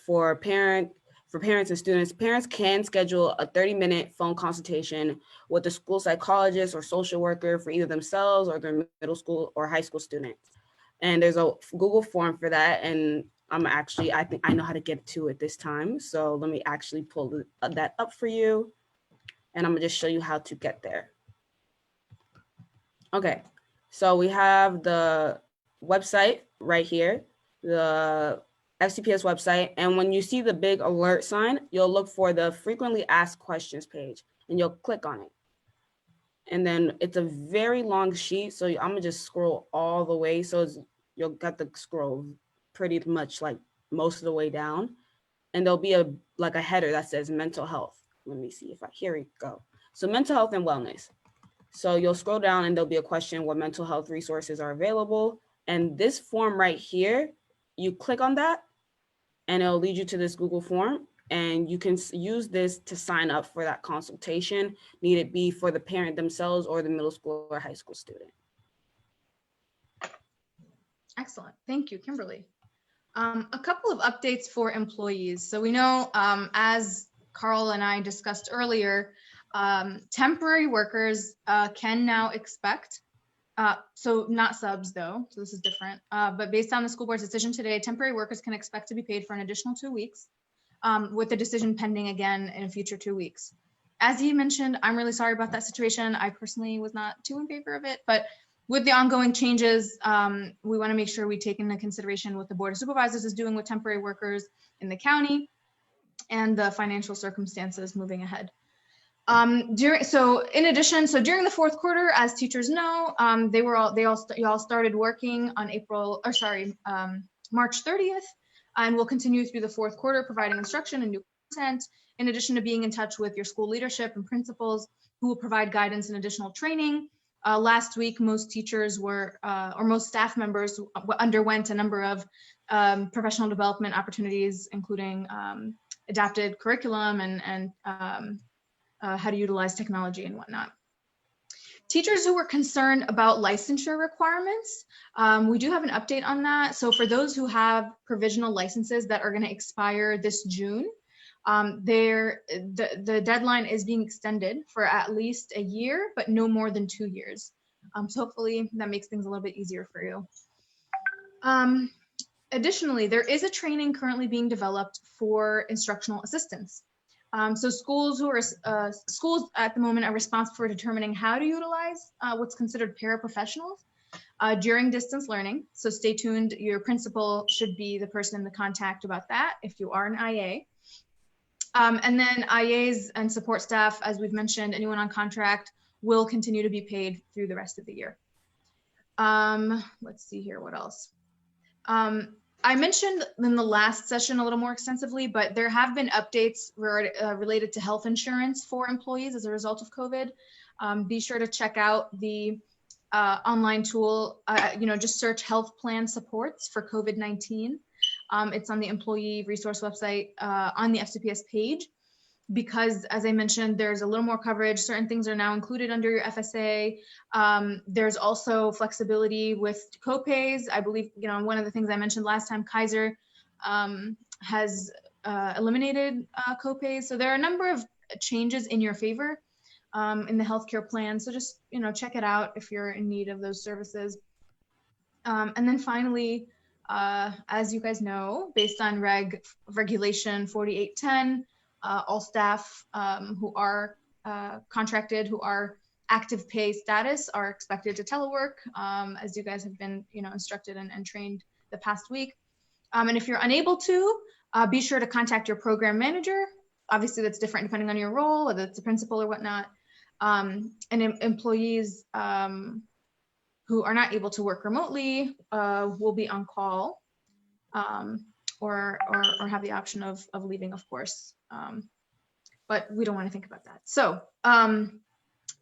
Speaker 3: for parents and students, parents can schedule a 30-minute phone consultation with a school psychologist or social worker for either themselves or their middle school or high school students. And there's a Google form for that. And I think I know how to get to it this time. So let me actually pull that up for you. And I'm gonna just show you how to get there. Okay, so we have the website right here, the FCPS website. And when you see the big alert sign, you'll look for the frequently asked questions page and you'll click on it. And then it's a very long sheet. So I'm gonna just scroll all the way. So you'll got to scroll pretty much like most of the way down. And there'll be a header that says mental health. Let me see here we go. So mental health and wellness. So you'll scroll down and there'll be a question, what mental health resources are available? And this form right here, you click on that and it'll lead you to this Google form. And you can use this to sign up for that consultation, need it be for the parent themselves or the middle school or high school student.
Speaker 2: Excellent. Thank you, Kimberly. A couple of updates for employees. So we know, as Karl and I discussed earlier, temporary workers can now expect, so not subs though, so this is different, but based on the school board's decision today, temporary workers can expect to be paid for an additional 2 weeks, with the decision pending again in a future 2 weeks. As he mentioned, I'm really sorry about that situation. I personally was not too in favor of it, but with the ongoing changes, we want to make sure we take into consideration what the Board of Supervisors is doing with temporary workers in the county and the financial circumstances moving ahead. During the fourth quarter, as teachers know, they all started working on March 30th, and will continue through the fourth quarter, providing instruction and new content, in addition to being in touch with your school leadership and principals who will provide guidance and additional training. Last week, most teachers or most staff members underwent a number of professional development opportunities, including adapted curriculum and how to utilize technology and whatnot. Teachers who were concerned about licensure requirements, we do have an update on that. So for those who have provisional licenses that are going to expire this June, the deadline is being extended for at least a year, but no more than 2 years. So hopefully that makes things a little bit easier for you. Additionally, there is a training currently being developed for instructional assistants. So schools at the moment are responsible for determining how to utilize what's considered paraprofessionals during distance learning. So stay tuned. Your principal should be the person to contact about that if you are an IA. And then IAs and support staff, as we've mentioned, anyone on contract will continue to be paid through the rest of the year. Let's see here, what else? I mentioned in the last session a little more extensively, but there have been updates related to health insurance for employees as a result of COVID. Be sure to check out the online tool, just search health plan supports for COVID-19. It's on the employee resource website on the FCPS page, because as I mentioned, there's a little more coverage. Certain things are now included under your FSA. There's also flexibility with copays. I believe, one of the things I mentioned last time, Kaiser has eliminated copays. So there are a number of changes in your favor. in the healthcare plan. So just, check it out if you're in need of those services. And then finally, as you guys know, based on regulation 4810, all staff who are contracted, who are active pay status, are expected to telework, as you guys have been, instructed and trained the past week. And if you're unable to, be sure to contact your program manager. Obviously, that's different depending on your role, whether it's a principal or whatnot. And employees who are not able to work remotely will be on call, or have the option of leaving, of course. But we don't want to think about that. So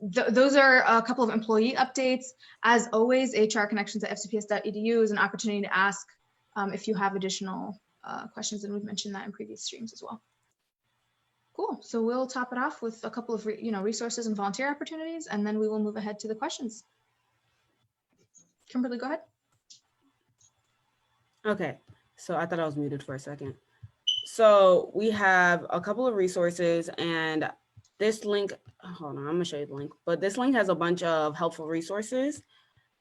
Speaker 2: those are a couple of employee updates. As always, hrconnections@fcps.edu is an opportunity to ask if you have additional questions, and we've mentioned that in previous streams as well. Cool. So we'll top it off with a couple of resources and volunteer opportunities, and then we will move ahead to the questions. Kimberly, go ahead.
Speaker 3: Okay, so I thought I was muted for a second. So we have a couple of resources, and this link, hold on, I'm gonna show you the link, but this link has a bunch of helpful resources,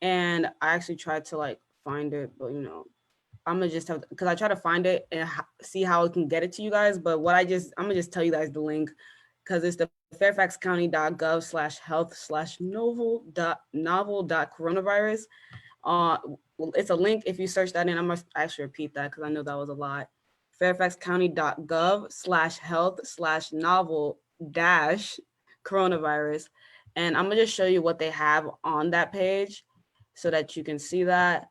Speaker 3: and I actually tried to find it, but I'm gonna just have, because I try to find it and see how I can get it to you guys, but I'm gonna just tell you guys the link, because it's the fairfaxcounty.gov/health/novel.coronavirus. It's a link. If you search that in, I must actually repeat that because I know that was a lot. fairfaxcounty.gov/health/novel-coronavirus. And I'm gonna just show you what they have on that page so that you can see that,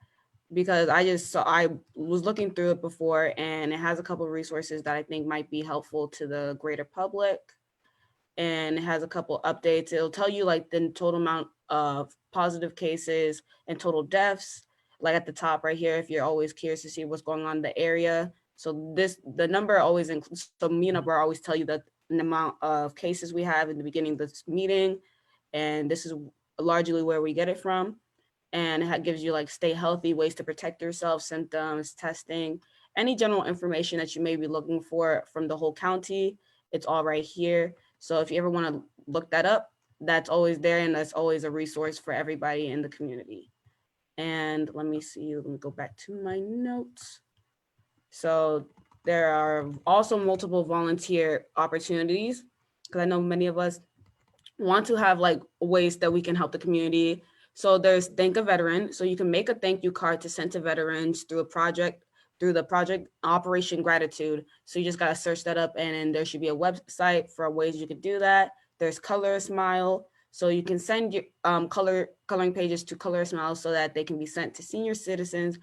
Speaker 3: because I was looking through it before, and it has a couple of resources that I think might be helpful to the greater public. And it has a couple updates. It'll tell you the total amount of positive cases and total deaths, at the top right here, if you're always curious to see what's going on in the area. So the number always includes, so me and Abrar always tell you the amount of cases we have in the beginning of this meeting. And this is largely where we get it from. And it gives you stay healthy, ways to protect yourself, symptoms, testing, any general information that you may be looking for from the whole county. It's all right here. So if you ever want to look that up, that's always there, and that's always a resource for everybody in the community. And let me go back to my notes. So there are also multiple volunteer opportunities, because I know many of us want to have ways that we can help the community. So there's Thank a Veteran. So you can make a thank you card to send to veterans through the project Operation Gratitude. So you just got to search that up, and then there should be a website for ways you could do that. There's Color a Smile. So you can send your coloring pages to Color a Smile so that they can be sent to senior citizens,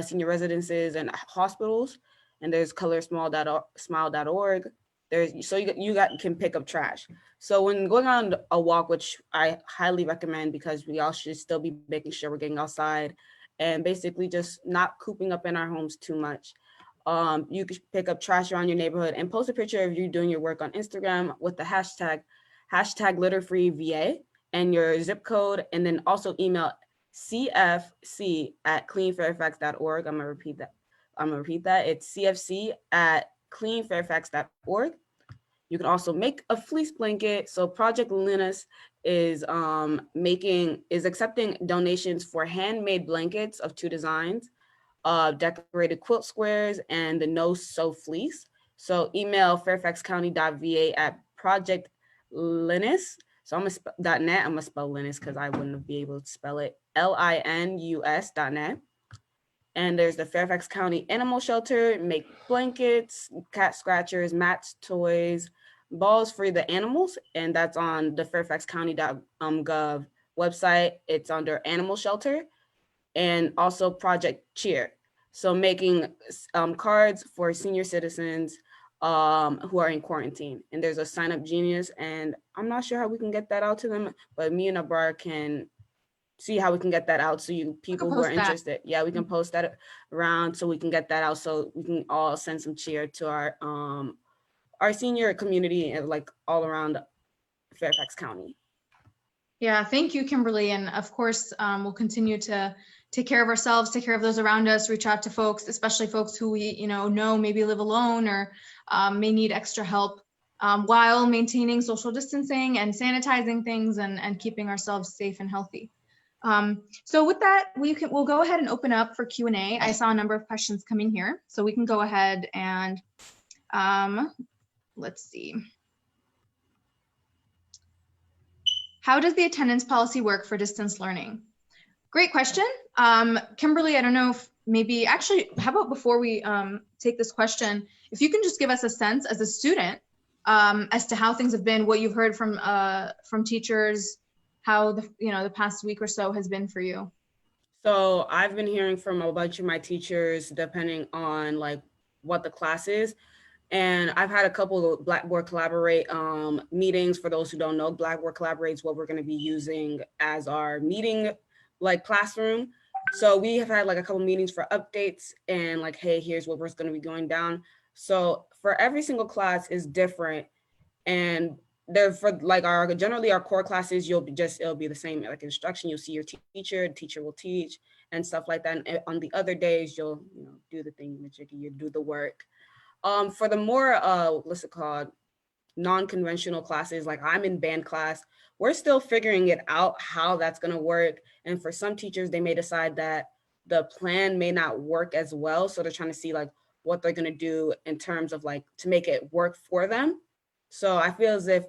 Speaker 3: senior residences, and hospitals. And there's colorsmile.org. You can pick up trash. So when going on a walk, which I highly recommend, because we all should still be making sure we're getting outside and basically just not cooping up in our homes too much. You could pick up trash around your neighborhood and post a picture of you doing your work on Instagram with the hashtag litterfreeva and your zip code, and then also email cfc@cleanfairfax.org. I'm gonna repeat that. It's cfc@cleanfairfax.org. You can also make a fleece blanket. So Project Linus is accepting donations for handmade blankets of 2 designs, decorated quilt squares, and the no-sew fleece. So email fairfaxcounty.va@projectlinus. So I'm gonna spell Linus because I wouldn't be able to spell it. LINUS.net. And there's the Fairfax County Animal Shelter, make blankets, cat scratchers, mats, toys, balls for the animals. And that's on the fairfaxcounty.gov website. It's under Animal Shelter. And also Project Cheer. So making cards for senior citizens who are in quarantine. And there's a Sign Up Genius. And I'm not sure how we can get that out to them, but me and Abrar can see how we can get that out, so people who are interested, we can post that around so we can get that out, so we can all send some cheer to our senior community and all around Fairfax County.
Speaker 2: Yeah, thank you, Kimberly. And of course, we'll continue to take care of ourselves, take care of those around us, reach out to folks, especially folks who we know maybe live alone or may need extra help. while maintaining social distancing and sanitizing things and keeping ourselves safe and healthy. So with that, we'll go ahead and open up for Q&A. I saw a number of questions coming here, so we can go ahead and let's see. How does the attendance policy work for distance learning? Great question. Kimberly, I don't know if maybe, actually, how about before we take this question, if you can just give us a sense as a student as to how things have been, what you've heard from teachers, how the past week or so has been for you.
Speaker 3: So I've been hearing from a bunch of my teachers, depending on like what the class is. And I've had a couple of Blackboard Collaborate meetings. For those who don't know, Blackboard Collaborate is what we're going to be using as our meeting like classroom. So we have had like a couple meetings for updates and like, hey, here's what we're going to be going down. So for every single class is different. And they're for like generally our core classes, it'll be the same like instruction. You'll see your teacher, the teacher will teach and stuff like that. And on the other days, you'll do the thing, you do the work. For the more, what's it called, non-conventional classes, like I'm in band class, we're still figuring it out how that's gonna work. And for some teachers, they may decide that the plan may not work as well. So they're trying to see like what they're gonna do in terms of like to make it work for them. So I feel as if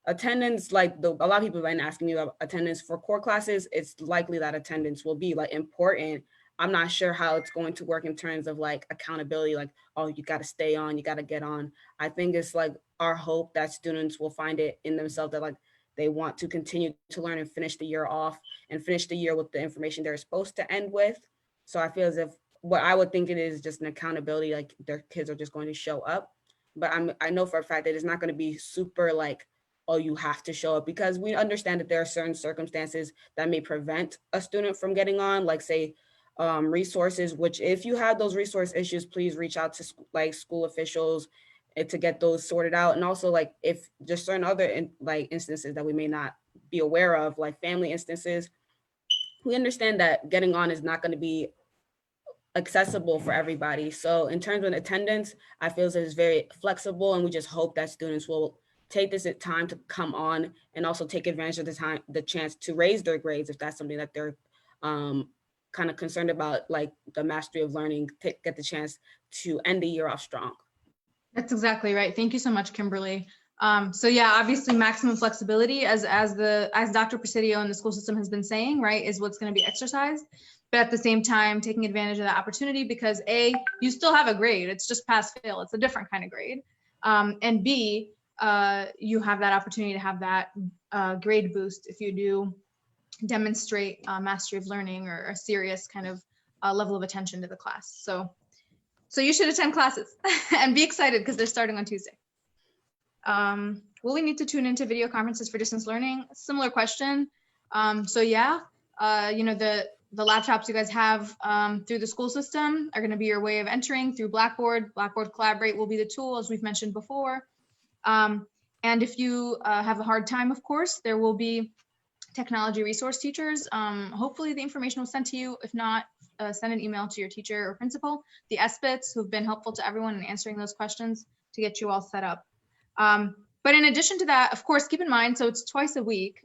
Speaker 3: attendance, like a lot of people have been asking me about attendance for core classes, it's likely that attendance will be like important. I'm not sure how it's going to work in terms of like accountability, like, oh, you got to stay on, you got to get on. I think it's like our hope that students will find it in themselves that like they want to continue to learn and finish the year off and finish the year with the information they're supposed to end with. So I feel as if what I would think it is just an accountability, like their kids are just going to show up. But I know for a fact that it's not going to be super like, oh, you have to show up, because we understand that there are certain circumstances that may prevent a student from getting on, like say, resources, which if you have those resource issues, please reach out to like school officials to get those sorted out. And also like if just certain other instances that we may not be aware of, like family instances, we understand that getting on is not going to be accessible for everybody. So in terms of attendance, I feel that it's very flexible, and we just hope that students will take this time to come on and also take advantage of the chance to raise their grades if that's something that they're kind of concerned about, like the mastery of learning, get the chance to end the year off strong.
Speaker 2: That's exactly right. Thank you so much, Kimberly. So yeah, obviously maximum flexibility as Dr. Presidio and the school system has been saying, right, is what's going to be exercised. But at the same time, taking advantage of that opportunity, because A, you still have a grade. It's just pass fail. It's a different kind of grade. And B, you have that opportunity to have that grade boost if you do demonstrate mastery of learning or a serious kind of level of attention to the class. So you should attend classes and be excited because they're starting on Tuesday. Will we need to tune into video conferences for distance learning? Similar question. So yeah, the laptops you guys have through the school system are going to be your way of entering through Blackboard. Blackboard Collaborate will be the tool, as we've mentioned before. And if you have a hard time, of course, there will be technology resource teachers. Hopefully the information was sent to you. If not, send an email to your teacher or principal, the SBITs, who've been helpful to everyone in answering those questions to get you all set up. But in addition to that, of course, keep in mind, so it's twice a week,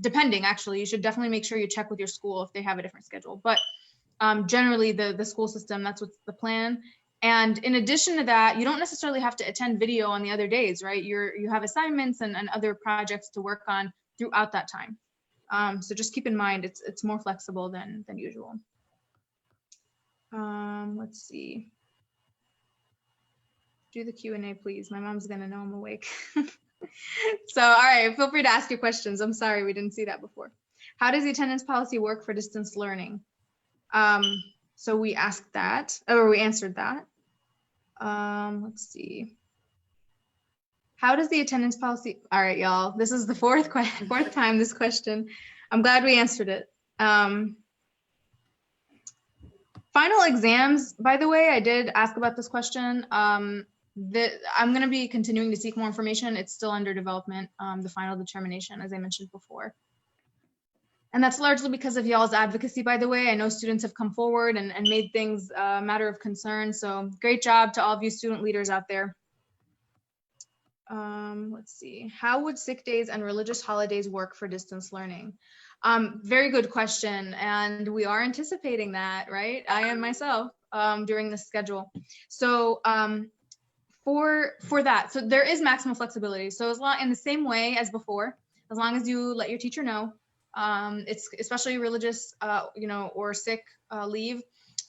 Speaker 2: depending actually, you should definitely make sure you check with your school if they have a different schedule. But generally the school system, that's what's the plan. And in addition to that, you don't necessarily have to attend video on the other days, right? You have assignments and other projects to work on throughout that time. So just keep in mind, it's more flexible than usual. Let's see. Do the Q&A, please. My mom's gonna know I'm awake. So, all right, feel free to ask your questions. I'm sorry, we didn't see that before. How does the attendance policy work for distance learning? So we asked that, or we answered that. Let's see. How does the attendance policy, all right, y'all, this is the fourth time this question. I'm glad we answered it. Final exams, by the way, I did ask about this question. I'm going to be continuing to seek more information. It's still under development, the final determination, as I mentioned before. And that's largely because of y'all's advocacy, by the way. I know students have come forward and made things a matter of concern. So great job to all of you student leaders out there. Let's see. How would sick days and religious holidays work for distance learning? Very good question. And we are anticipating that, right? I am myself during the schedule. So for that, so there is maximum flexibility. So as long in the same way as before, as long as you let your teacher know, it's especially religious, or sick leave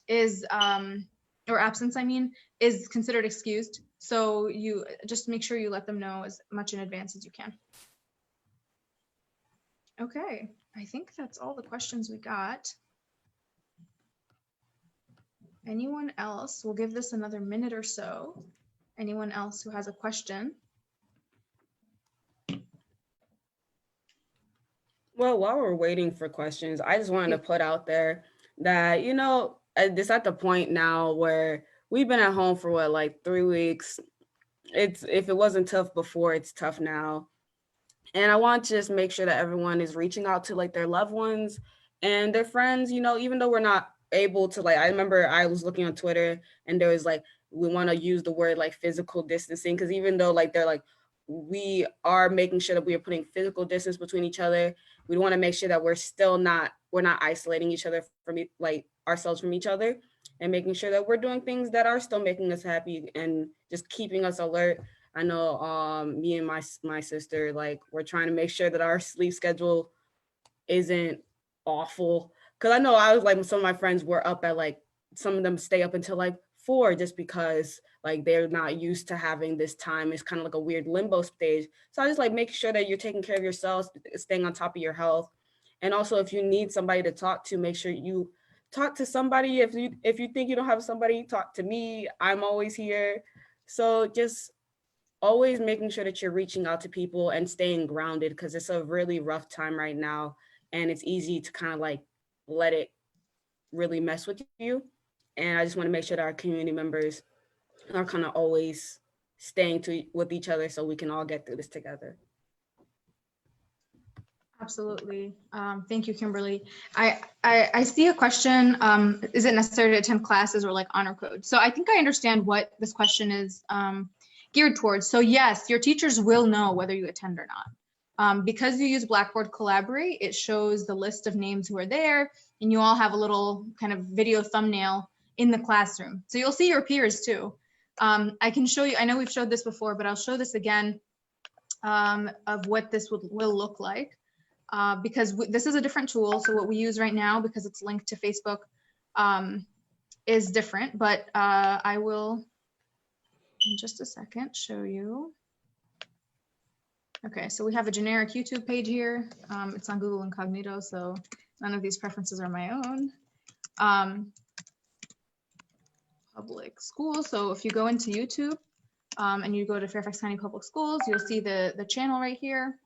Speaker 2: is, or absence, I mean, is considered excused. So you just make sure you let them know as much in advance as you can. Okay, I think that's all the questions we got. Anyone else? We'll give this another minute or so. Anyone else who has a question?
Speaker 3: Well, while we're waiting for questions, I just wanted to put out there that, it's at the point now where we've been at home for what, like 3 weeks. If it wasn't tough before, it's tough now. And I want to just make sure that everyone is reaching out to like their loved ones and their friends, even though we're not able to, like, I remember I was looking on Twitter and there was like, we want to use the word like physical distancing, because even though like they're like, we are making sure that we are putting physical distance between each other, we want to make sure that we're not isolating each other from like ourselves from each other, and making sure that we're doing things that are still making us happy and just keeping us alert. I know me and my sister, like, we're trying to make sure that our sleep schedule isn't awful. Cause I know I was like, some of my friends were up at like, some of them stay up until like 4 just because like they're not used to having this time. It's kind of like a weird limbo stage. So I just like make sure that you're taking care of yourselves, staying on top of your health. And also if you need somebody to talk to, make sure you talk to somebody. If you think you don't have somebody, talk to me. I'm always here. So just always making sure that you're reaching out to people and staying grounded, because it's a really rough time right now. And it's easy to kind of like let it really mess with you. And I just want to make sure that our community members are kind of always staying with each other so we can all get through this together.
Speaker 2: Absolutely. Thank you, Kimberly. I see a question. Is it necessary to attend classes or like honor code? So I think I understand what this question is geared towards. So yes, your teachers will know whether you attend or not. Because you use Blackboard Collaborate, it shows the list of names who are there, and you all have a little kind of video thumbnail in the classroom. So you'll see your peers too. I can show you, I know we've showed this before, but I'll show this again of what this will look like. Because this is a different tool. So what we use right now, because it's linked to Facebook, is different, but I will, in just a second, show you. Okay, so we have a generic YouTube page here. It's on Google Incognito, so none of these preferences are my own. Public schools. So if you go into YouTube and you go to Fairfax County Public Schools, you'll see the channel right here.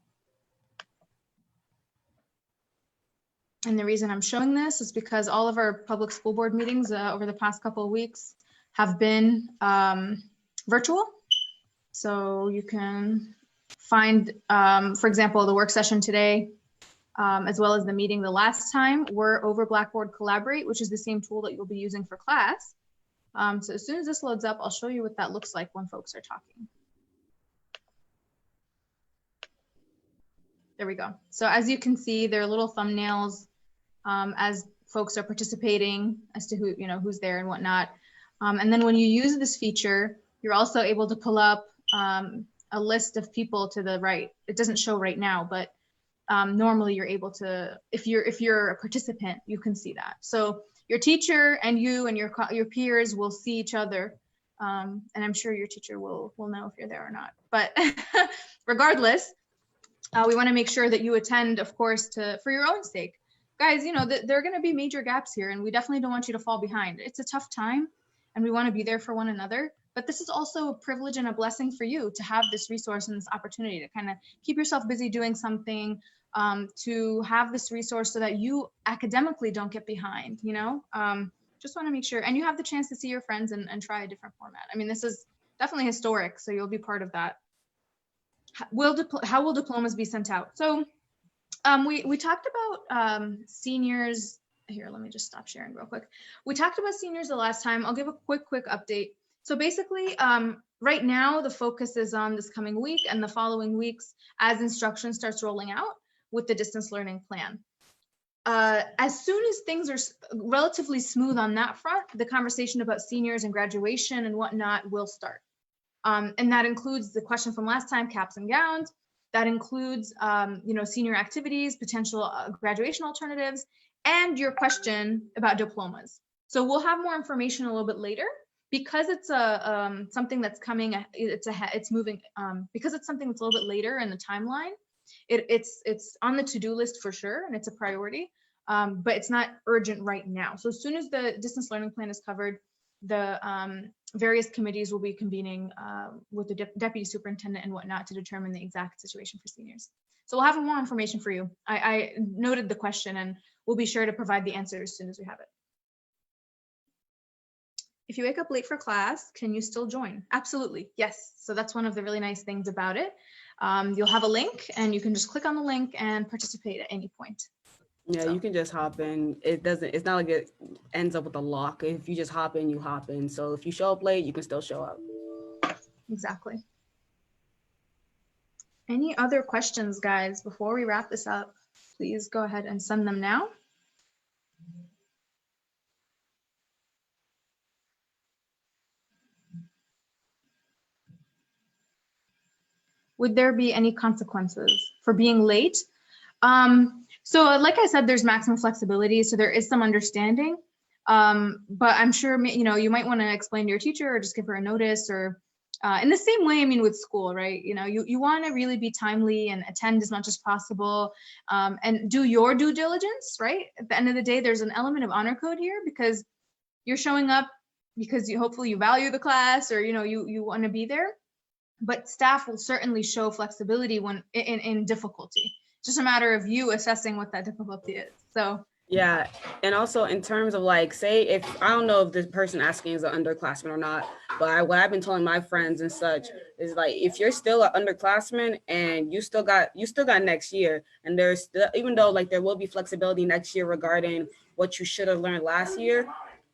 Speaker 2: And the reason I'm showing this is because all of our public school board meetings over the past couple of weeks have been virtual. So you can find, for example, the work session today, as well as the meeting the last time, were over Blackboard Collaborate, which is the same tool that you'll be using for class. So as soon as this loads up, I'll show you what that looks like when folks are talking. There we go. So as you can see, there are little thumbnails as folks are participating as to who, who's there and whatnot. And then when you use this feature, you're also able to pull up a list of people to the right. It doesn't show right now, but normally you're able to, if you're a participant, you can see that. So your teacher and you and your peers will see each other. And I'm sure your teacher will know if you're there or not. But regardless, we want to make sure that you attend, of course, for your own sake. Guys, there are going to be major gaps here, and we definitely don't want you to fall behind. It's a tough time, and we want to be there for one another. But this is also a privilege and a blessing for you to have this resource and this opportunity to kind of keep yourself busy doing something, to have this resource so that you academically don't get behind, just want to make sure. And you have the chance to see your friends and try a different format. I mean, this is definitely historic, so you'll be part of that. How will diplomas be sent out? So we talked about seniors. Here, let me just stop sharing real quick. We talked about seniors the last time. I'll give a quick update. So basically, right now, the focus is on this coming week and the following weeks as instruction starts rolling out with the distance learning plan. As soon as things are relatively smooth on that front, the conversation about seniors and graduation and whatnot will start. And that includes the question from last time, caps and gowns. That includes, senior activities, potential graduation alternatives, and your question about diplomas. So we'll have more information a little bit later. Because it's something that's coming, it's moving. Because it's something that's a little bit later in the timeline, it's on the to-do list for sure, and it's a priority. But it's not urgent right now. So as soon as the distance learning plan is covered, the various committees will be convening with the deputy superintendent and whatnot to determine the exact situation for seniors. So we'll have more information for you. I noted the question, and we'll be sure to provide the answer as soon as we have it. If you wake up late for class, can you still join? Absolutely, yes. So that's one of the really nice things about it. You'll have a link and you can just click on the link and participate at any point.
Speaker 3: Yeah, you can just hop in. It's not like it ends up with a lock. If you just hop in, you hop in. So if you show up late, you can still show up.
Speaker 2: Exactly. Any other questions, guys, before we wrap this up? Please go ahead and send them now. Would there be any consequences for being late? So like I said, there's maximum flexibility. So there is some understanding, but I'm sure, you might want to explain to your teacher or just give her a notice, or in the same way, with school, right? You want to really be timely and attend as much as possible, and do your due diligence, right? At the end of the day, there's an element of honor code here because you're showing up because hopefully you value the class, or, you want to be there. But staff will certainly show flexibility when in difficulty. It's just a matter of you assessing what that difficulty is. So
Speaker 3: yeah, and also in terms of say if I don't know if this person asking is an underclassman or not, but what I've been telling my friends and such is if you're still an underclassman and you still got next year, and there's still, even though there will be flexibility next year regarding what you should have learned last year,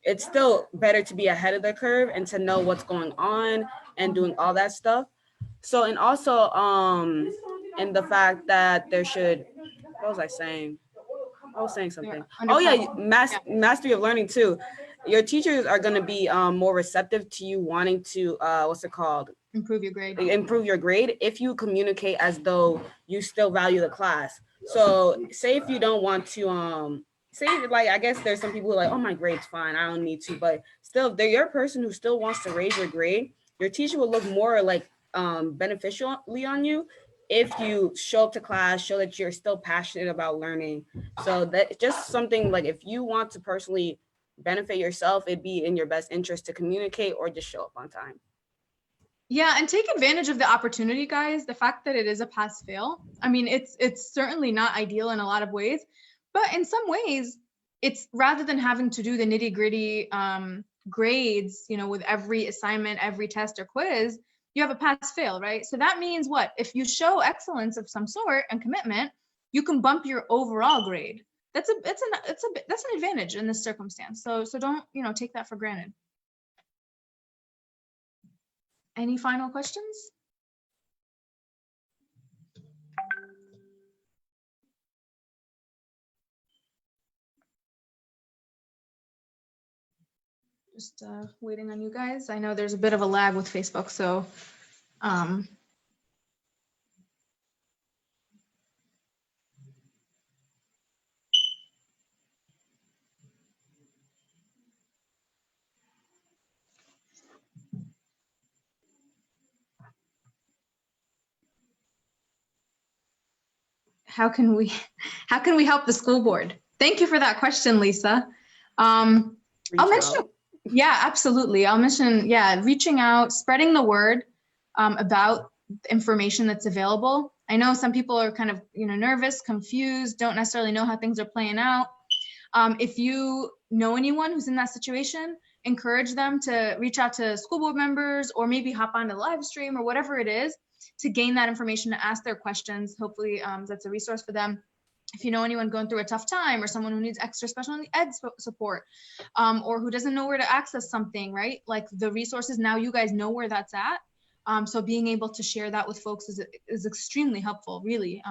Speaker 3: it's still better to be ahead of the curve and to know what's going on and doing all that stuff. So, and also, and the fact that there should, what was I saying? I was saying something. Oh yeah, mastery of learning too. Your teachers are going to be more receptive to you wanting to, what's it called?
Speaker 2: Improve your grade.
Speaker 3: Improve your grade if you communicate as though you still value the class. So say if you don't want to, say I guess there's some people who are oh, my grade's fine, I don't need to, but still, they're your person who still wants to raise your grade. Your teacher will look more beneficially on you if you show up to class, show that you're still passionate about learning. So that just something if you want to personally benefit yourself, it'd be in your best interest to communicate or just show up on time.
Speaker 2: Yeah, and take advantage of the opportunity, guys. The fact that it is a pass-fail. It's certainly not ideal in a lot of ways, but in some ways, it's rather than having to do the nitty-gritty grades, with every assignment, every test or quiz, you have a pass-fail, right? So that means what? If you show excellence of some sort and commitment, you can bump your overall grade. That's an advantage in this circumstance. So don't take that for granted. Any final questions? Just waiting on you guys. I know there's a bit of a lag with Facebook, so how can we help the school board? Thank you for that question, Lisa. I'll mention. Yeah, absolutely. I'll mention, reaching out, spreading the word about the information that's available. I know some people are kind of, nervous, confused, don't necessarily know how things are playing out. If you know anyone who's in that situation, encourage them to reach out to school board members or maybe hop on the live stream or whatever it is to gain that information, to ask their questions. Hopefully that's a resource for them. If you know anyone going through a tough time, or someone who needs extra special ed support, or who doesn't know where to access something, right? Like the resources, now you guys know where that's at. So being able to share that with folks is extremely helpful, really.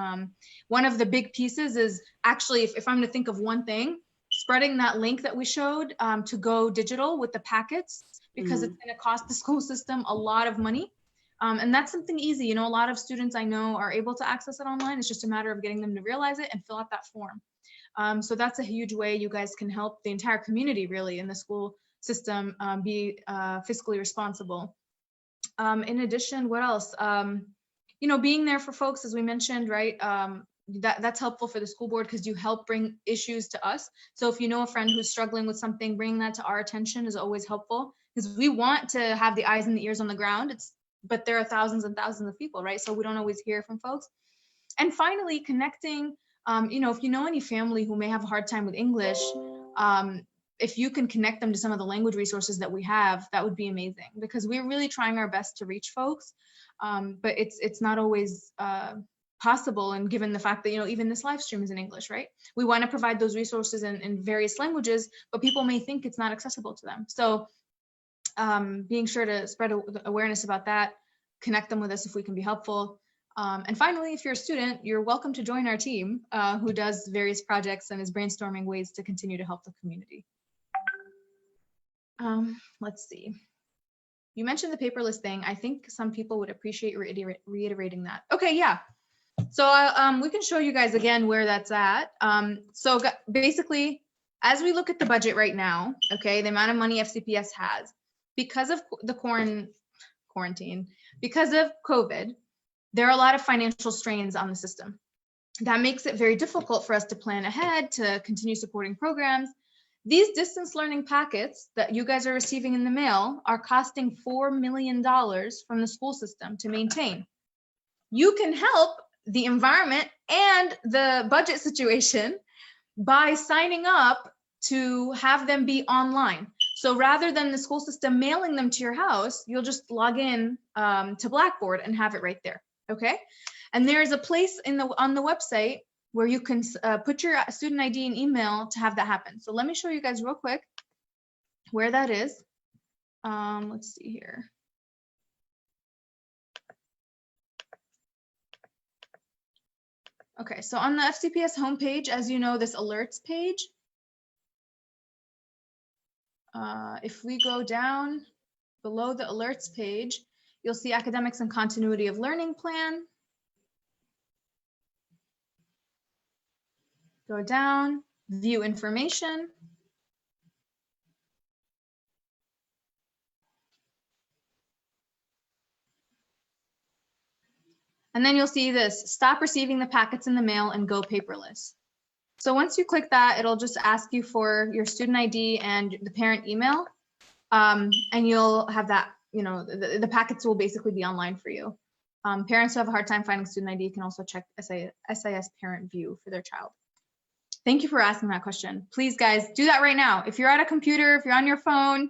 Speaker 2: One of the big pieces is actually, if I'm to think of one thing, spreading that link that we showed to go digital with the packets, because it's going to cost the school system a lot of money. And that's something easy. You know, a lot of students I know are able to access it online. It's just a matter of getting them to realize it and fill out that form. So that's a huge way you guys can help the entire community, really, in the school system be fiscally responsible. In addition, what else? You know, being there for folks, as we mentioned, right? That's helpful for the school board because you help bring issues to us. So if you know a friend who's struggling with something, bringing that to our attention is always helpful, because we want to have the eyes and the ears on the ground. But there are thousands and thousands of people, right? So we don't always hear from folks. And finally, connecting, you know, if you know any family who may have a hard time with English, if you can connect them to some of the language resources that we have, that would be amazing, because we're really trying our best to reach folks. But it's not always possible. And given the fact that, you know, even this live stream is in English, right? We want to provide those resources in various languages, but people may think it's not accessible to them. So being sure to spread awareness about that, connect them with us if we can be helpful. And finally, if you're a student, you're welcome to join our team who does various projects and is brainstorming ways to continue to help the community. Let's see. You mentioned the paperless thing. I think some people would appreciate reiterating that. Okay, yeah. So we can show you guys again where that's at. So basically, as we look at the budget right now, okay, the amount of money FCPS has, because of the quarantine, because of COVID, there are a lot of financial strains on the system. That makes it very difficult for us to plan ahead, to continue supporting programs. These distance learning packets that you guys are receiving in the mail are costing $4 million from the school system to maintain. You can help the environment and the budget situation by signing up to have them be online. So rather than the school system mailing them to your house, you'll just log in to Blackboard and have it right there, okay? And there's a place on the website where you can put your student ID and email to have that happen. So let me show you guys real quick where that is. Let's see here. Okay, so on the FCPS homepage, as you know, this alerts page, if we go down below the alerts page, you'll see academics and continuity of learning plan. Go down, view information. And then you'll see this, stop receiving the packets in the mail and go paperless. So once you click that, it'll just ask you for your student ID and the parent email. And you'll have that, you know, the packets will basically be online for you. Parents who have a hard time finding student ID can also check SIS parent view for their child. Thank you for asking that question. Please, guys, do that right now. If you're at a computer, if you're on your phone,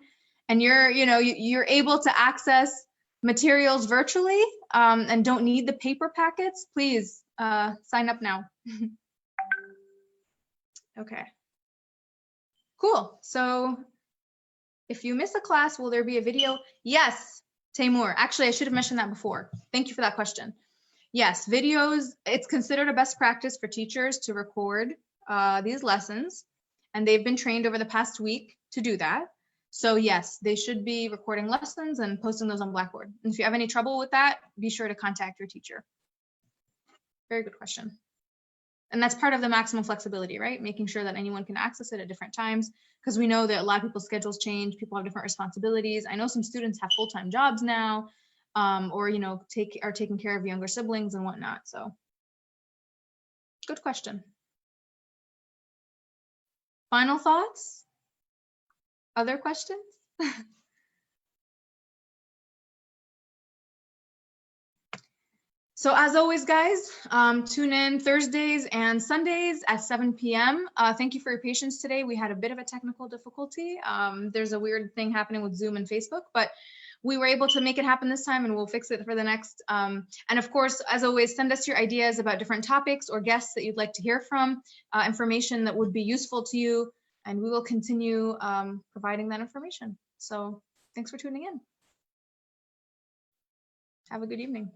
Speaker 2: and you're able to access materials virtually and don't need the paper packets, please sign up now. Okay. Cool. So if you miss a class, will there be a video? Yes, Taymur. Actually, I should have mentioned that before. Thank you for that question. Yes, videos, it's considered a best practice for teachers to record these lessons, and they've been trained over the past week to do that. So yes, they should be recording lessons and posting those on Blackboard. And if you have any trouble with that, be sure to contact your teacher. Very good question. And that's part of the maximum flexibility, right? Making sure that anyone can access it at different times, because we know that a lot of people's schedules change, people have different responsibilities. I know some students have full-time jobs now, or are taking care of younger siblings and whatnot. So good question. Final thoughts? Other questions? So as always, guys, tune in Thursdays and Sundays at 7 p.m. Thank you for your patience today. We had a bit of a technical difficulty. There's a weird thing happening with Zoom and Facebook, but we were able to make it happen this time, and we'll fix it for the next. And of course, as always, send us your ideas about different topics or guests that you'd like to hear from, information that would be useful to you, and we will continue providing that information. So thanks for tuning in. Have a good evening.